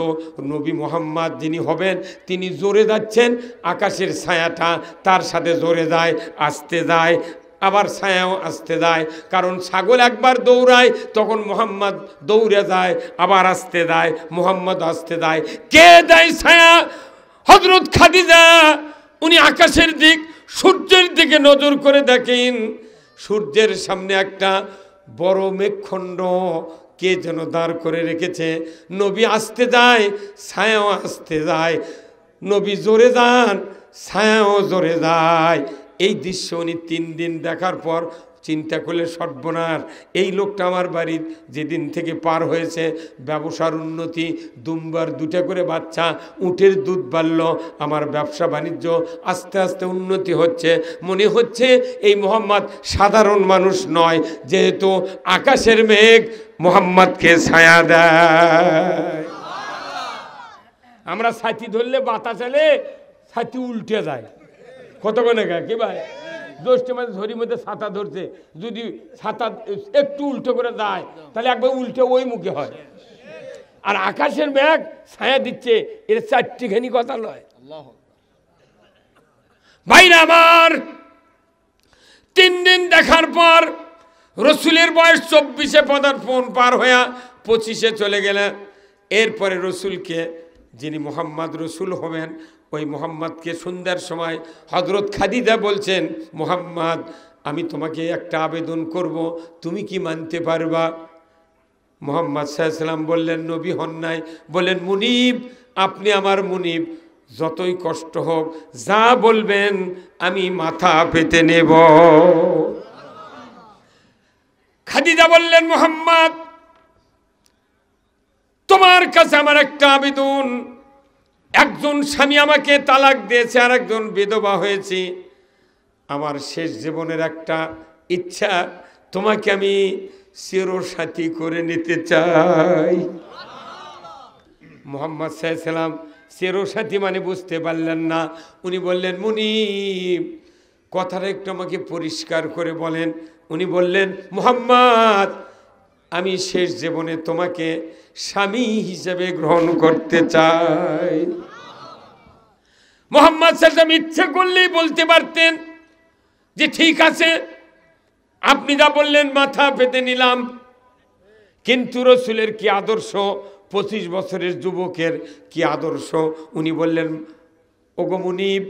নবী মুহাম্মদ যিনি হবেন তিনি জোরে যাচ্ছেন, আকাশের ছায়াটা তার সাথে জোরে যায়, আসতে যায়, আবার ছায়াও আসতে যায়। কারণ ছাগল একবার দৌড়ায় তখন মুহাম্মদ দৌড়ে যায়, আবার আসতে যায়, মুহাম্মদ আসতে যায়। কে দেয় ছায়া? হযরত খাদিজা। উনি আকাশের দিক, সূর্যের দিকে নজর করে দেখেন, সূর্যের সামনে একটা বড় মেঘখণ্ড কে যেন দাঁড় করে রেখেছে। নবী আসতে যায়, ছায়াও আসতে যায়, নবী জোরে যান, ছায়াও জোরে যায়। এই দৃশ্য উনি 3 দিন দেখার পর চিন্তা করলে সর্বনাশ, এই লোকটা আমার বাড়ির যেদিন থেকে পার হয়েছে, ব্যবসার উন্নতি, দুমবার 2টা করে বাচ্চা, উটের দুধ বাড়ল, আমার ব্যবসা বাণিজ্য আস্তে আস্তে উন্নতি হচ্ছে। মনে হচ্ছে এই মুহাম্মদ সাধারণ মানুষ নয়, যেহেতু আকাশের মেঘ মুহাম্মদকে ছায়া দেয়। আমরা ছাতি ধরলে বাতাস এলে ছাতি উল্টে যায়, কতক্ষণে গায় কি ভাই? জ্যৈষ্ঠ মাসে ঝড়ির মধ্যে ছাতা ধরছে, যদি ছাতা একটু উল্টো করে যায় তাহলে একবার উল্টে ওই মুখে হয়। আর আকাশের মেঘ ছায়া দিচ্ছে, এর 4টিখানি কথা নয়। ভাইরা আমার, 3 দিন দেখার পর রসুলের বয়স 24-এ পদার্পণ পার হয়ে 25-এ চলে গেলেন। এরপরে রসুলকে, যিনি মুহাম্মদ রসুল হবেন, ওই মুহাম্মদকে সন্ধ্যার সময় হযরত খাদিজা বলছেন, মুহাম্মদ আমি তোমাকে একটা আবেদন করব, তুমি কি মানতে পারবা? মুহাম্মদ সাল্লাল্লাহু আলাইহি ওয়াসাল্লাম বললেন, নবী হন নাই, বলেন মুনিব, আপনি আমার মুনিব, যতই কষ্ট হোক যা বলবেন আমি মাথা পেতে নেব। খাদিজা বললেন, মুহাম্মদ তোমার কাছে আমার একটা আবেদন, একজন স্বামী আমাকে তালাক দিয়েছে, আর একজন বিধবা হয়েছি, আমার শেষ জীবনের একটা ইচ্ছা, তোমাকে আমি চিরসাথী করে নিতে চাই। মুহাম্মদ সাল্লাল্লাহু আলাইহি ওয়াসাল্লাম চিরসাথী মানে বুঝতে পারলেন না। উনি বললেন, মুনিব কথাটা একটু আমাকে পরিষ্কার করে বলেন। উনি বললেন, মুহাম্মদ আমি শেষ জীবনে তোমাকে স্বামী হিসেবে গ্রহণ করতে চাই। মুহাম্মদ সাল্লাল্লাহু আলাইহি ওয়াসাল্লাম ইচ্ছে করলেই বলতে পারতেন যে ঠিক আছে, আপনি যা বললেন মাথা পেতে নিলাম। কিন্তু রসুলের কি আদর্শ, 25 বছরের যুবকের কি আদর্শ। উনি বললেন, ওগো মুনিব,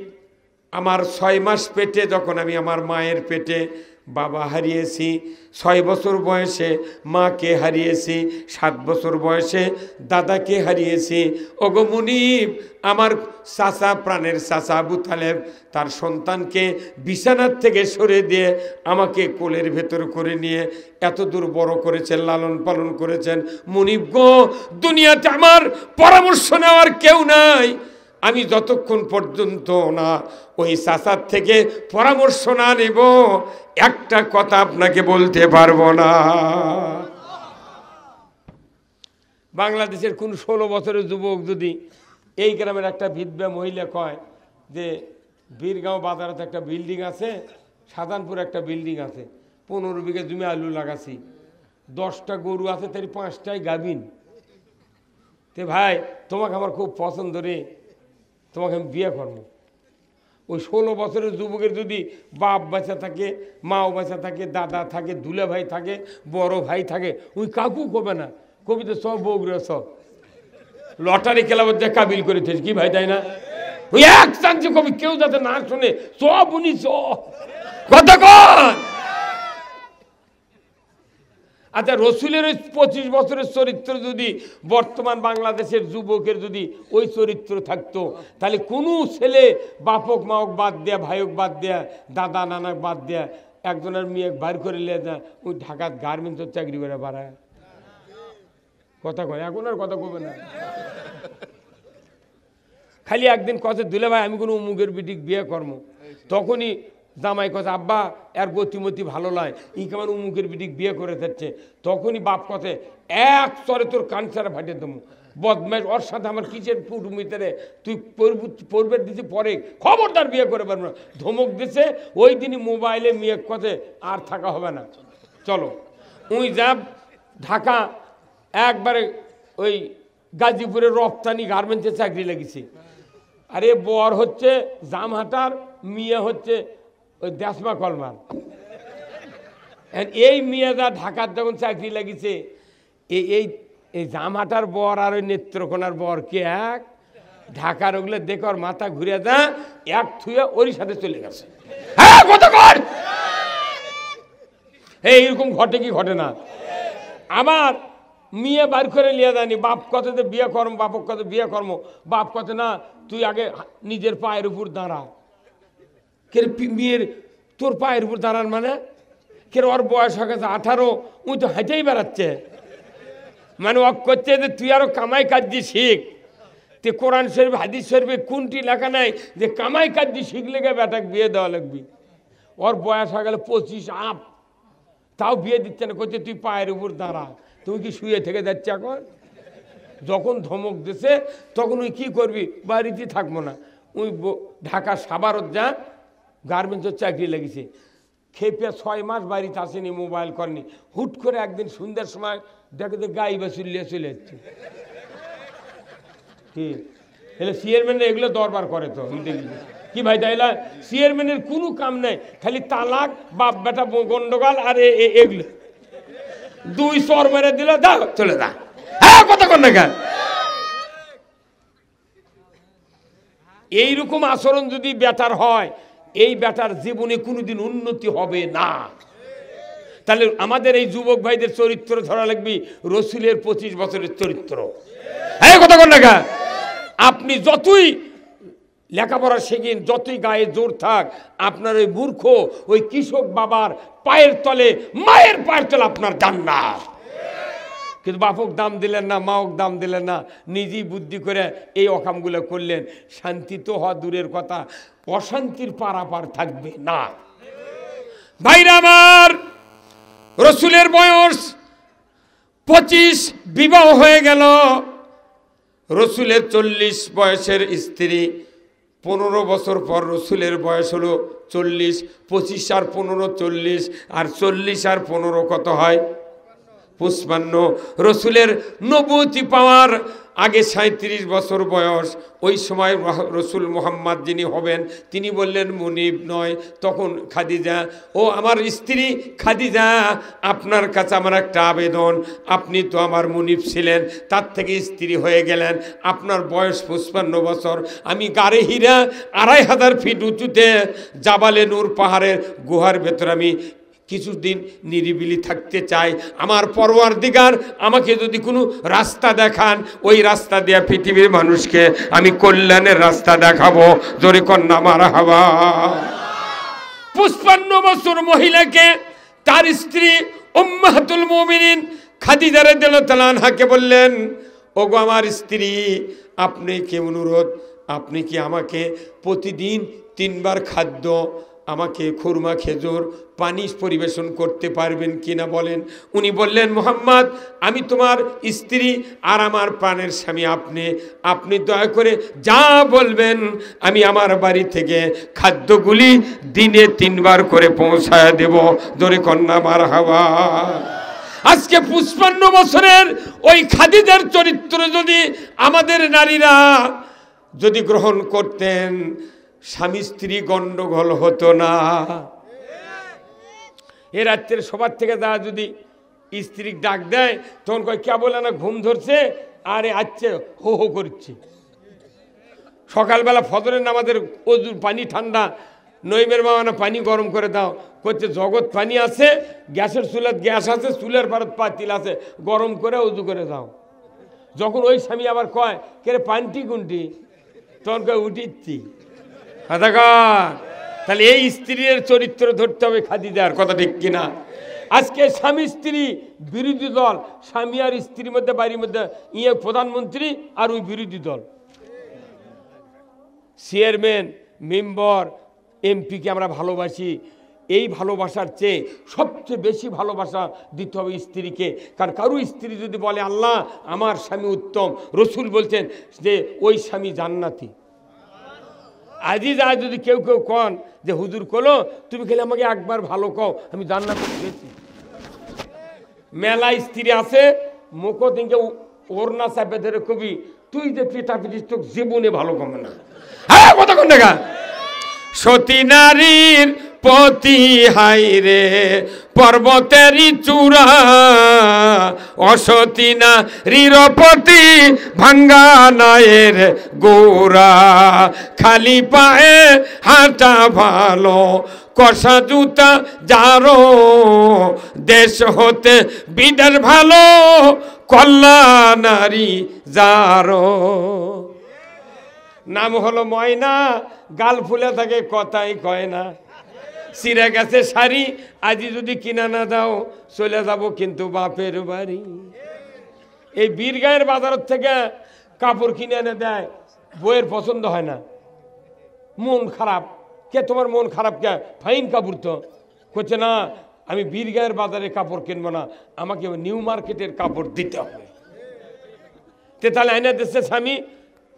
আমার 6 মাস পেটে, যখন আমি আমার মায়ের পেটে বাবা হারিয়েছি, 6 বছর বয়সে মাকে হারিয়েছি, 7 বছর বয়সে দাদাকে হারিয়েছি। ওগো মুনিব, আমার চাচা, প্রাণের চাচা আবু তালেব তার সন্তানকে বিছানার থেকে সরে দিয়ে আমাকে কোলের ভেতর করে নিয়ে এত দূর বড় করেছেন, লালন পালন করেছেন। মুনিব গো, দুনিয়াতে আমার পরামর্শ নেওয়ার কেউ নাই। আমি যতক্ষণ পর্যন্ত না ওই চাচার থেকে পরামর্শ না নেব, একটা কথা আপনাকে বলতে পারবো না। বাংলাদেশের কোন 16 বছরের যুবক যদি এই গ্রামের একটা বিধবা মহিলা কয় যে বীরগাঁও বাজারে একটা বিল্ডিং আছে, সাধারণপুর একটা বিল্ডিং আছে, 15 বিঘা জমি আলু লাগাছি, 10টা গরু আছে, তার 5টাই গাভিন, তে ভাই তোমাকে আমার খুব পছন্দ রে, তোমাকে আমি বিয়ে করবো। ওই 16 বছরের যুবকের যদি বাপ বাচ্চা থাকে, মাও বাচ্চা থাকে, দাদা থাকে, দুলে ভাই থাকে, বড় ভাই থাকে, ওই কাকু কবে না, কবিতে সব বউগুলো সব লটারি খেলাবার যে কাবিল করে থেছে কি ভাই, তাই না? ওই এক চান্সে কবি কেউ যাতে না শোনে, সব উনি সব কথা কন। আচ্ছা, রসুলের ওই 25 বছরের চরিত্র যদি বর্তমান বাংলাদেশের যুবকের যদি ওই চরিত্র থাকতো, তাহলে কোনো ছেলে বাপক মাওক বাদ দেয়া, ভাইক বাদ দেয়া, দাদা নানাক বাদ দেয়া, একজনের মেয়ে বার করে লিয়ে না ওই ঢাকার গার্মেন্টসের চাকরি করে বাড়ায়। কথা কয়, এখন আর কথা কবে না। খালি একদিন কথা দিলে ভাই আমি কোনো উমুকের বিটিক বিয়ে করবো, তখনই জামাই কথা আব্বা এর গতিমতি ভালো নয়, ই কেমন উমুকের বিটিক বিয়ে করে থাকছে, তখনই বাপ কথা এক চরে তোর কান ছাড়া ফাটিয়ে দেবো, বদমাইশ, ওর সাথে আমার কিসের পুটুমিতে, তুই পড়বে দিতে পরে খবরদার বিয়ে করে পারবো না। ধমক দিছে ওই দিনই মোবাইলে মেয়ে কথা আর থাকা হবে না, চলো উই যাব ঢাকা। একবারে ওই গাজীপুরের রপ্তানি গার্মেন্টসে চাকরি লেগেছে। আরে বর হচ্ছে জামহাটার, মেয়ে হচ্ছে ওই দেশমা কলমার। এই মেয়েরা ঢাকার যখন চাকরি লাগিছে, এই এই জামহাটার বর আর ওই নেত্রকোনার বর কে এক, ঢাকার ওগুলো দেখে ওর মাথা ঘুরে যা এক থুয়ে ওরই সাথে চলে গেছে। হ্যাঁ কত কর এইরকম ঘটে কি ঘটে না? আবার মেয়ে বার করে লিয়ে যায়নি, বাপ কততে বিয়ে কর্ম, বাপক কত বিয়ে কর্ম, বাপ কত না তুই আগে নিজের পায়ের উপর দাঁড়া। কে মেয়ের তোর পায়ের উপর দাঁড়ান মানে কে, ওর বয়স হয়ে গেছে 18, উই তো হেঁটেই বেড়াচ্ছে, মানে ও করছে যে তুই আরো কামাই কাজ শিখ। তে কোরআন শরীফ হাদিস শরীফে কোনটি লেখা নাই যে কামাই কাজ শিখলে গে বেটাক বিয়ে দেওয়া লাগবি? ওর বয়স হয়ে গেল 25 আপ, তাও বিয়ে দিচ্ছে না, করছে তুই পায়ের উপর দাঁড়া। তুমি কি শুয়ে থেকে যাচ্ছে এখন? যখন ধমক দিছে তখন ওই কী করবি, বাড়িতে থাকবো না। ওই ঢাকা সাভারত যা গার্মেন্টসের চাকরি লেগেছে, খেপে 6 মাস বাড়িতে আসেনি, মোবাইল করেনি। হুট করে একদিন সন্ধ্যার সময় দেখে যে গাই বা চুলিয়ে চলে যাচ্ছে। কি এলে চেয়ারম্যান এগুলো দরবার করে তো দেখি কি ভাই, তাইলা চেয়ারম্যানের কোনো কাম নেই, খালি তালাক, বাপ বেটা গন্ডগোল আর এগুলো। 2 চর মেরে দিল, দা চলে যা। হ্যাঁ কথা কন না কেন? এইরকম আচরণ যদি বেটার হয়, এই বেটার জীবনে কোনোদিন উন্নতি হবে না। তাহলে আমাদের এই যুবক ভাইদের চরিত্র ধরা লাগবে রসুলের 25 বছরের চরিত্র। হ্যাঁ কথা কন না কেন? আপনি যতই লেখাপড়া শেখেন, যতই গায়ে জোর থাক, আপনার ওই মূর্খ ওই কৃষক বাবার পায়ের তলে, মায়ের পায়ের তলে আপনার জান্নাত। কিন্তু বাপক দাম দিলেন না, মাওক দাম দিলেন না, নিজেই বুদ্ধি করে এই অকামগুলো করলেন। শান্তি তো হওয়া দূরের কথা, অশান্তির পারাপার থাকবে না। ভাইরা আমার, রসুলের বয়স 25, বিবাহ হয়ে গেল। রসুলের 40 বয়সের স্ত্রী, 15 বছর পর রসুলের বয়স হলো 40। 25 আর 15 40, আর 40 আর 15 কত হয়? 55। রসুলের নবুয়তি পাওয়ার আগে 37 বছর বয়স। ওই সময় রসুল মোহাম্মদ যিনি হবেন তিনি বললেন মুনিব নয়, তখন খাদিজা, ও আমার স্ত্রী খাদিজা, আপনার কাছে আমার একটা আবেদন, আপনি তো আমার মুনিব ছিলেন, তার থেকে স্ত্রী হয়ে গেলেন, আপনার বয়স 55 বছর, আমি গাড়ে হীরা 2500 ফিট উঁচুতে জাবালে নূর পাহাড়ের গুহার ভেতর আমি কিছুদিন নিরিবিলি থাকতে চাই। আমার পরওয়ারদিগার আমাকে যদি কোনো রাস্তা দেখান, ওই রাস্তা দিয়ে পৃথিবীর মানুষকে আমি কল্যাণের রাস্তা দেখাবো। জোরে কন্যা মারহাবা। 55 বছর মহিলাকে তার স্ত্রী উম্মাহাতুল মুমিনিন খাদিজা রাদিয়াল্লাহু তাআলা আনহাকে বললেন, ওগো আমার স্ত্রী, আপনি কি অনুরোধ, আপনি কি আমাকে প্রতিদিন 3 বার খাদ্য, আমাকে খুরমা, খেজুর, পানি পরিবেশন করতে পারবেন কিনা বলেন। উনি বললেন, মুহাম্মদ, আমি তোমার স্ত্রী আর আমার প্রাণের স্বামী, আপনি দয়া করে যা বলবেন আমি আমার বাড়ি থেকে খাদ্যগুলি দিনে 3 বার করে পৌঁছায় দেব। জোরে কন্যা মারহাবা। আজকে 55 বছরের ওই খাদিজার চরিত্র যদি আমাদের নারীরা যদি গ্রহণ করতেন, স্বামী স্ত্রী গন্ডগোল হতো না। এ রাত্রের সবার থেকে যা যদি স্ত্রী ডাক দেয়, তখন কয় কে বলে না ঘুম ধরছে, আরে আচ্ছে হো হো করছে। সকালবেলা ফজরের নামাজের ওজু পানি ঠান্ডা, নইমের মামানা পানি গরম করে দাও, করছে জগৎ পানি আছে, গ্যাসের চুলার গ্যাস আছে, চুলের ভারত পাতিল আছে, গরম করে উজু করে দাও। যখন ওই স্বামী আবার কয় কে রে পানটি কোনটি, তখন কয় উঠিচ্ছি। তাহলে এই স্ত্রীর চরিত্র ধরতে হবে খাদিজার, কথা ঠিক কিনা? আজকে স্বামী স্ত্রী বিরোধী দল, স্বামী আর স্ত্রীর মধ্যে বাড়ির মধ্যে প্রধানমন্ত্রী আর ওই বিরোধী দল, চেয়ারম্যান, মেম্বার, এমপিকে আমরা ভালোবাসি, এই ভালোবাসার চেয়ে সবচেয়ে বেশি ভালোবাসা দিতে হবে স্ত্রীকে। কারণ কারো স্ত্রী যদি বলে আল্লাহ আমার স্বামী উত্তম, রসুল বলছেন যে ওই স্বামী জান্নাতি। আজই যায় যদি কেউ কেউ কন যে হুজুর কলো তুমি খেলে আমাকে একবার ভালো কও, আমি জান্নাতে গেছি। মেলা স্ত্রী আছে মুখ থেকে ওর না চাপে ধরে কবি তুই যে পিতা পিটিস তোকে জীবনে ভালো কমে না। হ্যাঁ কথা কোন দেখা সতী নারীর পতি হাইরে পর্বতেরই চূড়া, অসতী নারীর পতি ভাঙ্গা নায়ের গোরা, খালি পায়ে হাঁটা ভালো কষা জুতা যারো, দেশ হতে বিদেশ ভালো কল্যাণ নারী যারো। নাম হলো ময়না, গাল ফুলে থাকে কথাই কয় না, ছিঁড়ে গেছে শাড়ি আজি যদি কিনা না দাও চলে যাব কিন্তু বাপের বাড়ি। এই বীরগাঁয়ের বাজার থেকে কাপড় কিনে এনে দেয়, বইয়ের পছন্দ হয় না, মন খারাপ। কে তোমার মন খারাপ কে? ফাইন কাপড় তো করছে না, আমি বীরগাঁয়ের বাজারে কাপড় কিনবো না, আমাকে নিউ মার্কেটের কাপড় দিতে হবে। তে তাহলে আইনা দিচ্ছে স্বামী,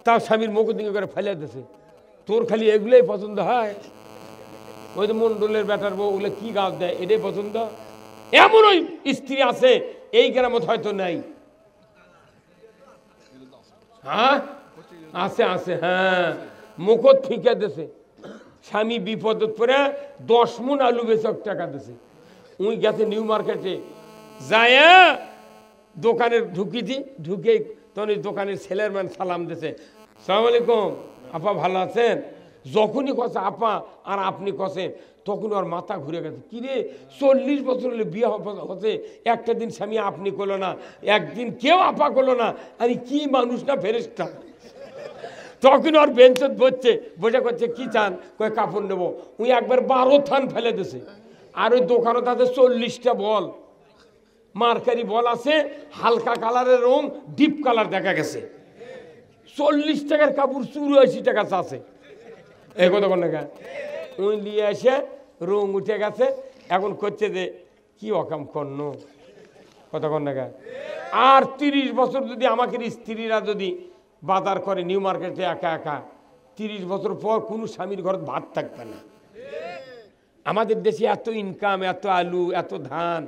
তাও স্বামীর মুখ দিকে করে ফেলে দিছে, তোর খালি এগুলোই পছন্দ হয়, ওই যে মন্ডলের ব্যাটার বউ ওগুলো কি গাছ দেয় এটাই পছন্দ। এমন ওই স্ত্রী আছে এই গ্রামত হয়তো নাই। হ্যাঁ আছে আছে, হ্যাঁ মুখত ফিকে দিছে, স্বামী বিপদত পরে 10 মণ আলু বেচক টাকা দিছে। উই গেছে নিউ মার্কেটে, যায় দোকানে ঢুকিছি, ঢুকে তখন দোকানের ছেলের ম্যান সালাম দিছে, সালাম আলাইকুম আপা ভালো আছেন? যখনই কষে আপা আর আপনি কষেন তখন ওর মাথা ঘুরে গেছে, কিরে 40 বছর হলে বিয়ে হচ্ছে, একটা দিন স্বামী আপনি করলো না, একদিন কেউ আপা করলো না, আরে কি মানুষ না ফেরেশতা। তখন ওর বেঞ্চত বসছে, বসে করছে কি চান, কয়ে কাপড় নেবো। উই একবার 12 থান ফেলে দিছে। আর ওই দোকানে তাদের 40টা বল মার্কারি বল আছে, হালকা কালারের রং ডিপ কালার দেখা গেছে। 40 টাকার কাপড় 84 টাকা আছে। এই কথা কোন টাকা উই নিয়ে এসে রং উঠে গেছে, এখন করছে যে কি অকাম কর্ণ কথা কোন টাকা। আর 30 বছর যদি আমাকে স্ত্রীরা যদি বাজার করে নিউ মার্কেটে একা একা, 30 বছর পর কোনো স্বামীর ঘরে ভাত থাকবে না। আমাদের দেশে এত ইনকাম, এত আলু, এত ধান,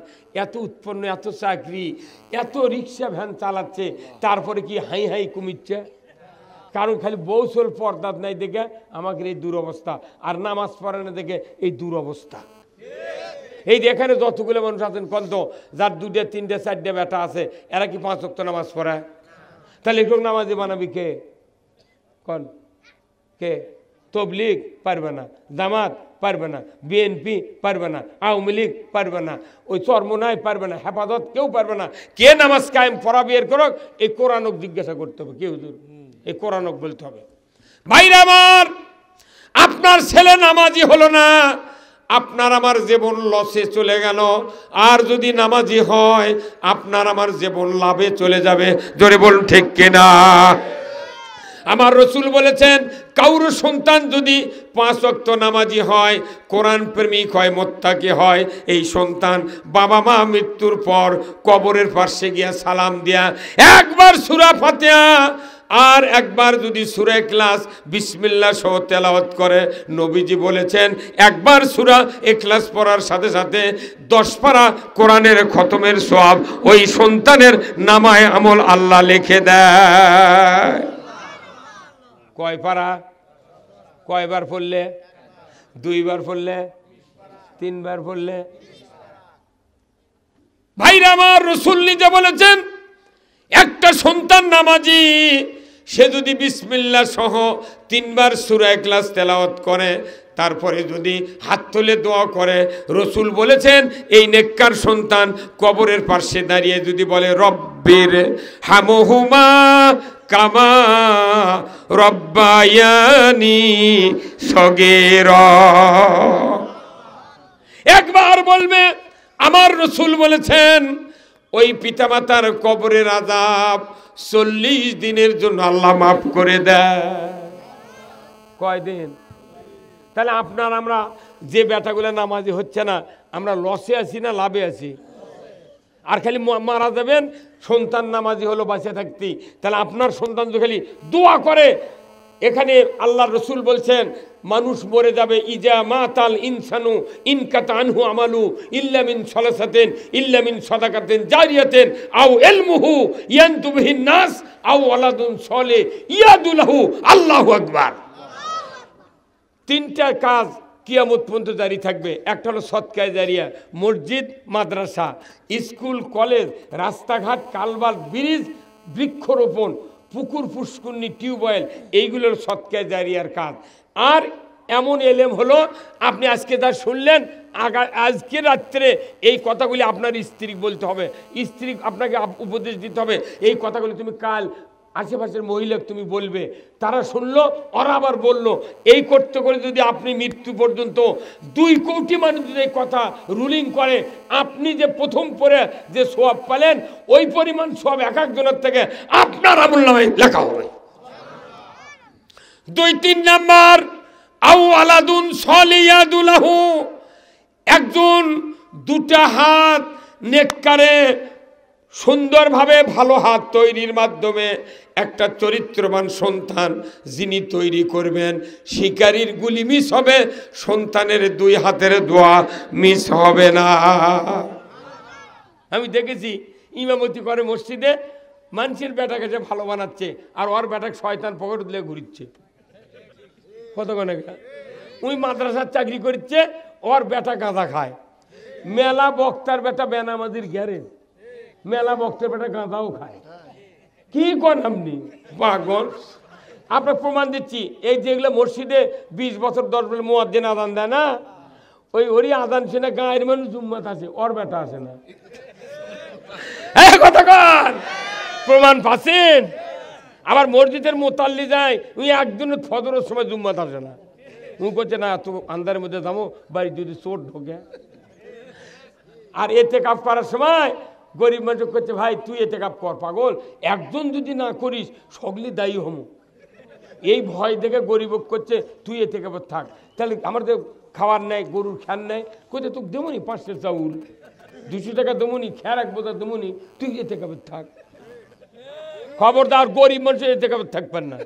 এত উৎপন্ন, এত চাকরি, এত রিক্সা ভ্যান চালাচ্ছে, তারপরে কি হাই হাই কমিচ্ছে? কারণ খালি বৌসল পর্দাত নাই দেখে আমাদের এই দুরবস্থা, আর নামাজ পড়ে না দেখে এই দুরবস্থা। এই যে এখানে যতগুলো মানুষ আছেন কন্ত যার 2টে 3টে 4টে বেটা আছে, এরা কি 5 ওয়াক্ত নামাজ পড়ায়? তাহলে একটু নামাজি বানাবি কে? কন কে? তবলিগ পারবে না, জামাত পারবে না, বিএনপি পারবে না, আওয়ামী লীগ পারবে না, ওই চরমোনাই পারবে না, হেফাজত কেউ পারবে না। কে নামাজ কায়েম পড়াবে এর করক? এই কোরআনক জিজ্ঞাসা করতে হবে, কে হুজুর এই কোরআনক বলতে হবে। ভাইরা আমার, আপনার ছেলে নামাজি হলো না, আপনার আমার জীবন লসে চলে গেল। আর যদি নামাজি হয় আপনার আমার জীবন লাভে চলে যাবে। জোরে বলুন ঠিক কিনা? আমার রসুল বলেছেন কাউর সন্তান যদি 5 ওয়াক্ত নামাজি হয়, কোরআন প্রেমিক হয়, মুত্তাকি হয়, এই সন্তান বাবা মা মৃত্যুর পর কবরের পাশে গিয়া সালাম দিয়া একবার সূরা ফাতিহা আর একবার যদি সূরা ইখলাস বিসমিল্লাহ সহ তেলাওয়াত করে, নবীজি বলেছেন একবার সূরা ইখলাস পড়ার সাথে সাথে 10 পারা কোরআনের খতমের সওয়াব ওই সন্তানের নামায় আমল আল্লাহ লিখে দেয়। কয় পারা? কয়বার পড়লে? 2 বার পড়লে? 3 বার পড়লে? ভাইরা আমার, রাসূল নিজে বলেছেন একটা সন্তান নামাজি সে যদি বিসমিল্লাহ সহ 3 বার সূরা ইখলাস তেলাওয়াত করে, তারপরে যদি হাত তুলে দোয়া করে, রসুল বলেছেন এই নেককার সন্তান কবরের পাশে দাঁড়িয়ে যদি বলে রব্বির হামহুমা কামা রব্বায়ানি সগীরা, একবার বলবে, আমার রসুল বলেছেন ওই পিতামাতার কবরের আযাব 40 দিনের জন্য আল্লাহ মাফ করে দেয়। কয় দিন? তাহলে আপনার আমরা যে বেটাগুলো নামাজি হচ্ছে না, আমরা লসে আছি না লাভে আছি? আর খালি মারা যাবেন, সন্তান নামাজি হলো বাঁচে থাকতে, তাহলে আপনার সন্তান তো খালি দোয়া করে। এখানে আল্লাহ রসুল বলছেন মানুষ মরে যাবে, ইজা মাতাল ইনসানু ইনকাতা আনহু আমালু ইল্লা মিন সালাসাতিন ইল্লা মিন সাদাকাতিন জারিয়াতিন আও ইলমুহু ইয়ানতু বিহিন নাস আও ওয়ালাদুন সালিহ ইয়াদু লাহু। আল্লাহু আকবার। তিনটা কাজ কিয়ামত পর্যন্ত জারি থাকবে। একটা হলো সদকায়ে জারিয়া, মসজিদ, মাদ্রাসা, স্কুল, কলেজ, রাস্তাঘাট, কালভার্ট, ব্রিজ, বৃক্ষরোপণ, পুকুর, পুষ্করণী, টিউবওয়েল, এইগুলোর সদকায়ে জারিয়ার কাজ। আর এমন এলেম হলো আপনি আজকে যা শুনলেন, আজকে রাত্রে এই কথাগুলি আপনার স্ত্রী বলতে হবে, স্ত্রী আপনাকে উপদেশ দিতে হবে, এই কথাগুলি তুমি কাল আশেপাশের মহিলাকে তুমি বলবে, তারা শুনলো, ওরা আবার বললো। এই করতে করে যদি আপনি মৃত্যু পর্যন্ত 2 কোটি মানুষ যদি এই কথা রুলিং করে, আপনি যে প্রথম পরে যে সওয়াব পেলেন, ওই পরিমাণ সওয়াব এক একজনের থেকে আপনার আমলনামায় লেখা হবে। 2-3 নাম্বার, আও আলাদুন সালিয়াদু লাহু, একজন 2টা হাত নেককারে সুন্দরভাবে ভালো হাত তৈরির মাধ্যমে একটা চরিত্রবান সন্তান যিনি তৈরি করবেন, শিকারীর গুলি মিস হবে, সন্তানের 2 হাতের দোয়া মিস হবে না। আমি দেখেছি ইমামতি করে মসজিদে, মানুষের বেটাকে যে ভালো বানাচ্ছে, আর ওর বেটাকে শয়তান পকেট দিলে ঘুরিচ্ছে। কতক্ষণে ওই মাদ্রাসার চাকরি করছে, ওর বেটা গাঁজা খায়। মেলা বক্তার বেটা বেনামাজির গ্যারেজ, মেলা বক্তের বেটা গাঁজাও খায়। কি করেন আপনি পাগল? আপনার প্রমাণ দিচ্ছি, এই যেগুলো মসজিদে 20 বছর 10 বছর মুয়াজ্জিন আযান দেয় না, ওরই আযান শুনে গায়ের মানুষ জুম্মাত আসে, ওর বেটা আসে না। কতক্ষণ প্রমাণ পাচ্ছেন? আবার মসজিদের মোতাল্লি যায়, উনি একজনের ফজরের সময় জুম্মাত আসে না, উনি করছে না তো আন্ধারের মধ্যে যাবো, বাড়ি যদি চোর ঢোকে। আর এতেকাফ করার সময় গরিব মানুষ করছে, ভাই তুই এতেকাফ কর, পাগল, একজন যদি না করিস সকলে দায়ী হম। এই ভয় দেখে গরিব করছে তুই এতেকাফ থাক। তাহলে আমার তো খাওয়ার নেই, গরুর খ্যার নেই, কোথায় তোকে দেবনি 500 চাউল, 200 টাকা দেবনি, খ্যার 1 বোঝা দেবনি, তুই এতেকাফ থাক। খবরদার গরিব মানুষ এতেকাফ থাকবেন না।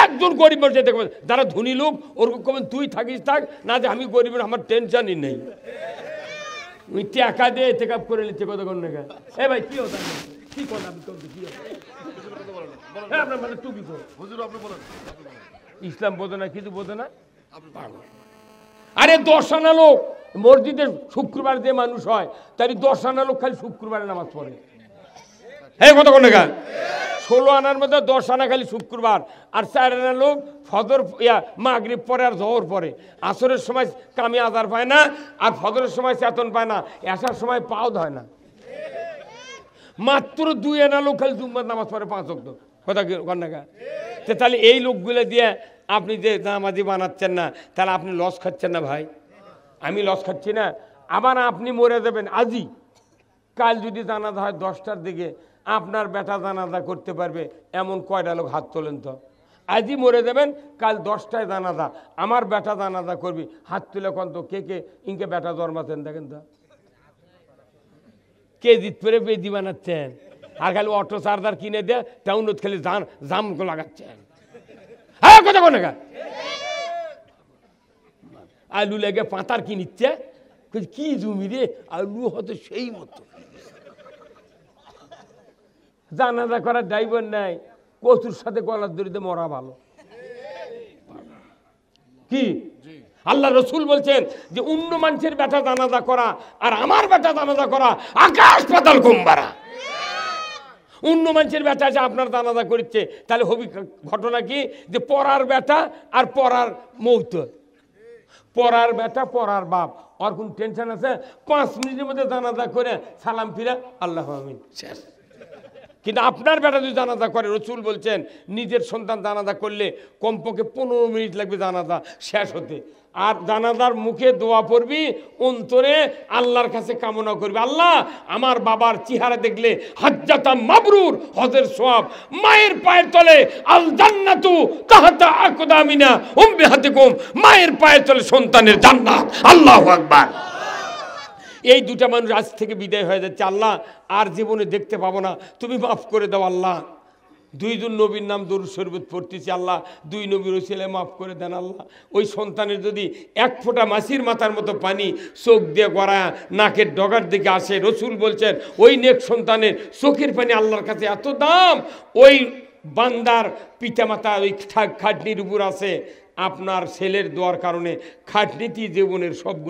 একজন গরিব মানুষ এতেকাফ, যারা ধনী লোক ওরকম কবেন তুই থাকিস থাক, না যে আমি গরিব, আমার টেনশনই নেই, ওই টাকা দিয়ে এতেকাফ করে নিচ্ছে। কতক্ষণ না এ ভাই কি হতো, কি কথা আপনি কি আপনার মানে টুপি কর, ইসলাম বোঝে না, কিছু বোঝে না। আরে 10 আনা লোক মসজিদে শুক্রবার দিয়ে মানুষ হয়, তাই 10 আনা লোক খালি শুক্রবারে নামাজ পড়ে। হ্যাঁ কতক্ষণ না 16 আনার মধ্যে 10 আনা খালি শুক্রবার, আর 4 আনা লোক ফজর মাগরিব পরে আর জোহর পরে, আসরের সময় কামি আদার পায় না, আর ফজরের সময় চেতন পায় না, এসার সময় পাও ধয় না। মাত্র 2 আনা লোক খালি জুম্মার নামাজ পড়ে 5 ওয়াক্ত। কথা কন্যা, তাহলে এই লোকগুলো দিয়ে আপনি যে নামাজি বানাচ্ছেন না, তাহলে আপনি লস খাচ্ছেন না ভাই? আমি লস খাচ্ছি না। আবার আপনি মরে যাবেন আজই, কাল যদি জানাজা হয় 10টার দিকে, আপনার বেটা জানাজা করতে পারবে এমন কয়টা লোক হাত তোলেন তো? আজই মরে যাবেন, কাল 10টায় জানাজা, আমার বেটা জানাজা করবি, হাত তুলে কোন তো কে কে ইনকে বেটা জন্মাচ্ছেন দেখেন তো, কে জিত পেরে বেদি বানাচ্ছেন, আর খালি অটো চার্জার কিনে দিয়ে টাউনত খালি জাম লাগাচ্ছেন। হ্যাঁ কথা কোন আলু লেগে পাতার কি নিচ্ছে, কি জমি রে, আলু হতো সেই মতো। জানাজা করার ড্রাইভার নাই, কচুর সাথে গলার দড়িতে মরা ভালো। কি আল্লাহ রসুল বলছেন যে অন্য মানুষের বেটা জানাজা করা আর আমার বেটা জানাজা করা আকাশ পাতাল কুম্বারা। অন্য মানুষের বেটা আছে আপনার জানাজা করছে, তাহলে হবি ঘটনা কি যে পরার বেটা আর পরার মৌত, পরার বেটা পরার বাপ, আর কোন টেনশন আছে? 5 মিনিটের মধ্যে জানাজা করে সালাম ফিরা আল্লাহ আমিন শেষ। কিন্তু আপনার বেটা যদি জানাজা করে, রসুল বলছেন নিজের সন্তান জানাজা করলে কমপক্ষে 15 মিনিট লাগবে জানাজা শেষ হতে। আর জানাজার মুখে দোয়া পড়বি, অন্তরে আল্লাহর কাছে কামনা করবি, আল্লাহ আমার বাবার চেহারা দেখলে হাজ্জাতা মাবরুর, হজের সওয়াব, মায়ের পায়ের তলে আল জান্নাতু তাহতা আকদামিনা উম্মাহাতিকুম, মায়ের পায়ের তলে সন্তানের জান্নাত। আল্লাহু আকবার। এই দুটা মানুষ আজ থেকে বিদায় হয়ে যাচ্ছে, আল্লাহ আর জীবনে দেখতে পাবো না, তুমি মাফ করে দাও আল্লাহ। দুইজন নবীর নাম দরুদ শরীফ পড়তেছি, আল্লাহ দুই নবীর ওসিলায় মাফ করে দেন আল্লাহ। ওই সন্তানের যদি এক ফোঁটা মাছির মাথার মতো পানি চোখ দিয়ে গড়া নাকের ডগার দিকে আসে, রসুল বলছেন ওই নেক সন্তানের চোখের পানি আল্লাহর কাছে এত দাম, ওই বান্দার পিতামাতা ওই খাটনির উপর আছে। আপনার ছেলের দোয়ার কারণে খাটনিটি জীবনের সব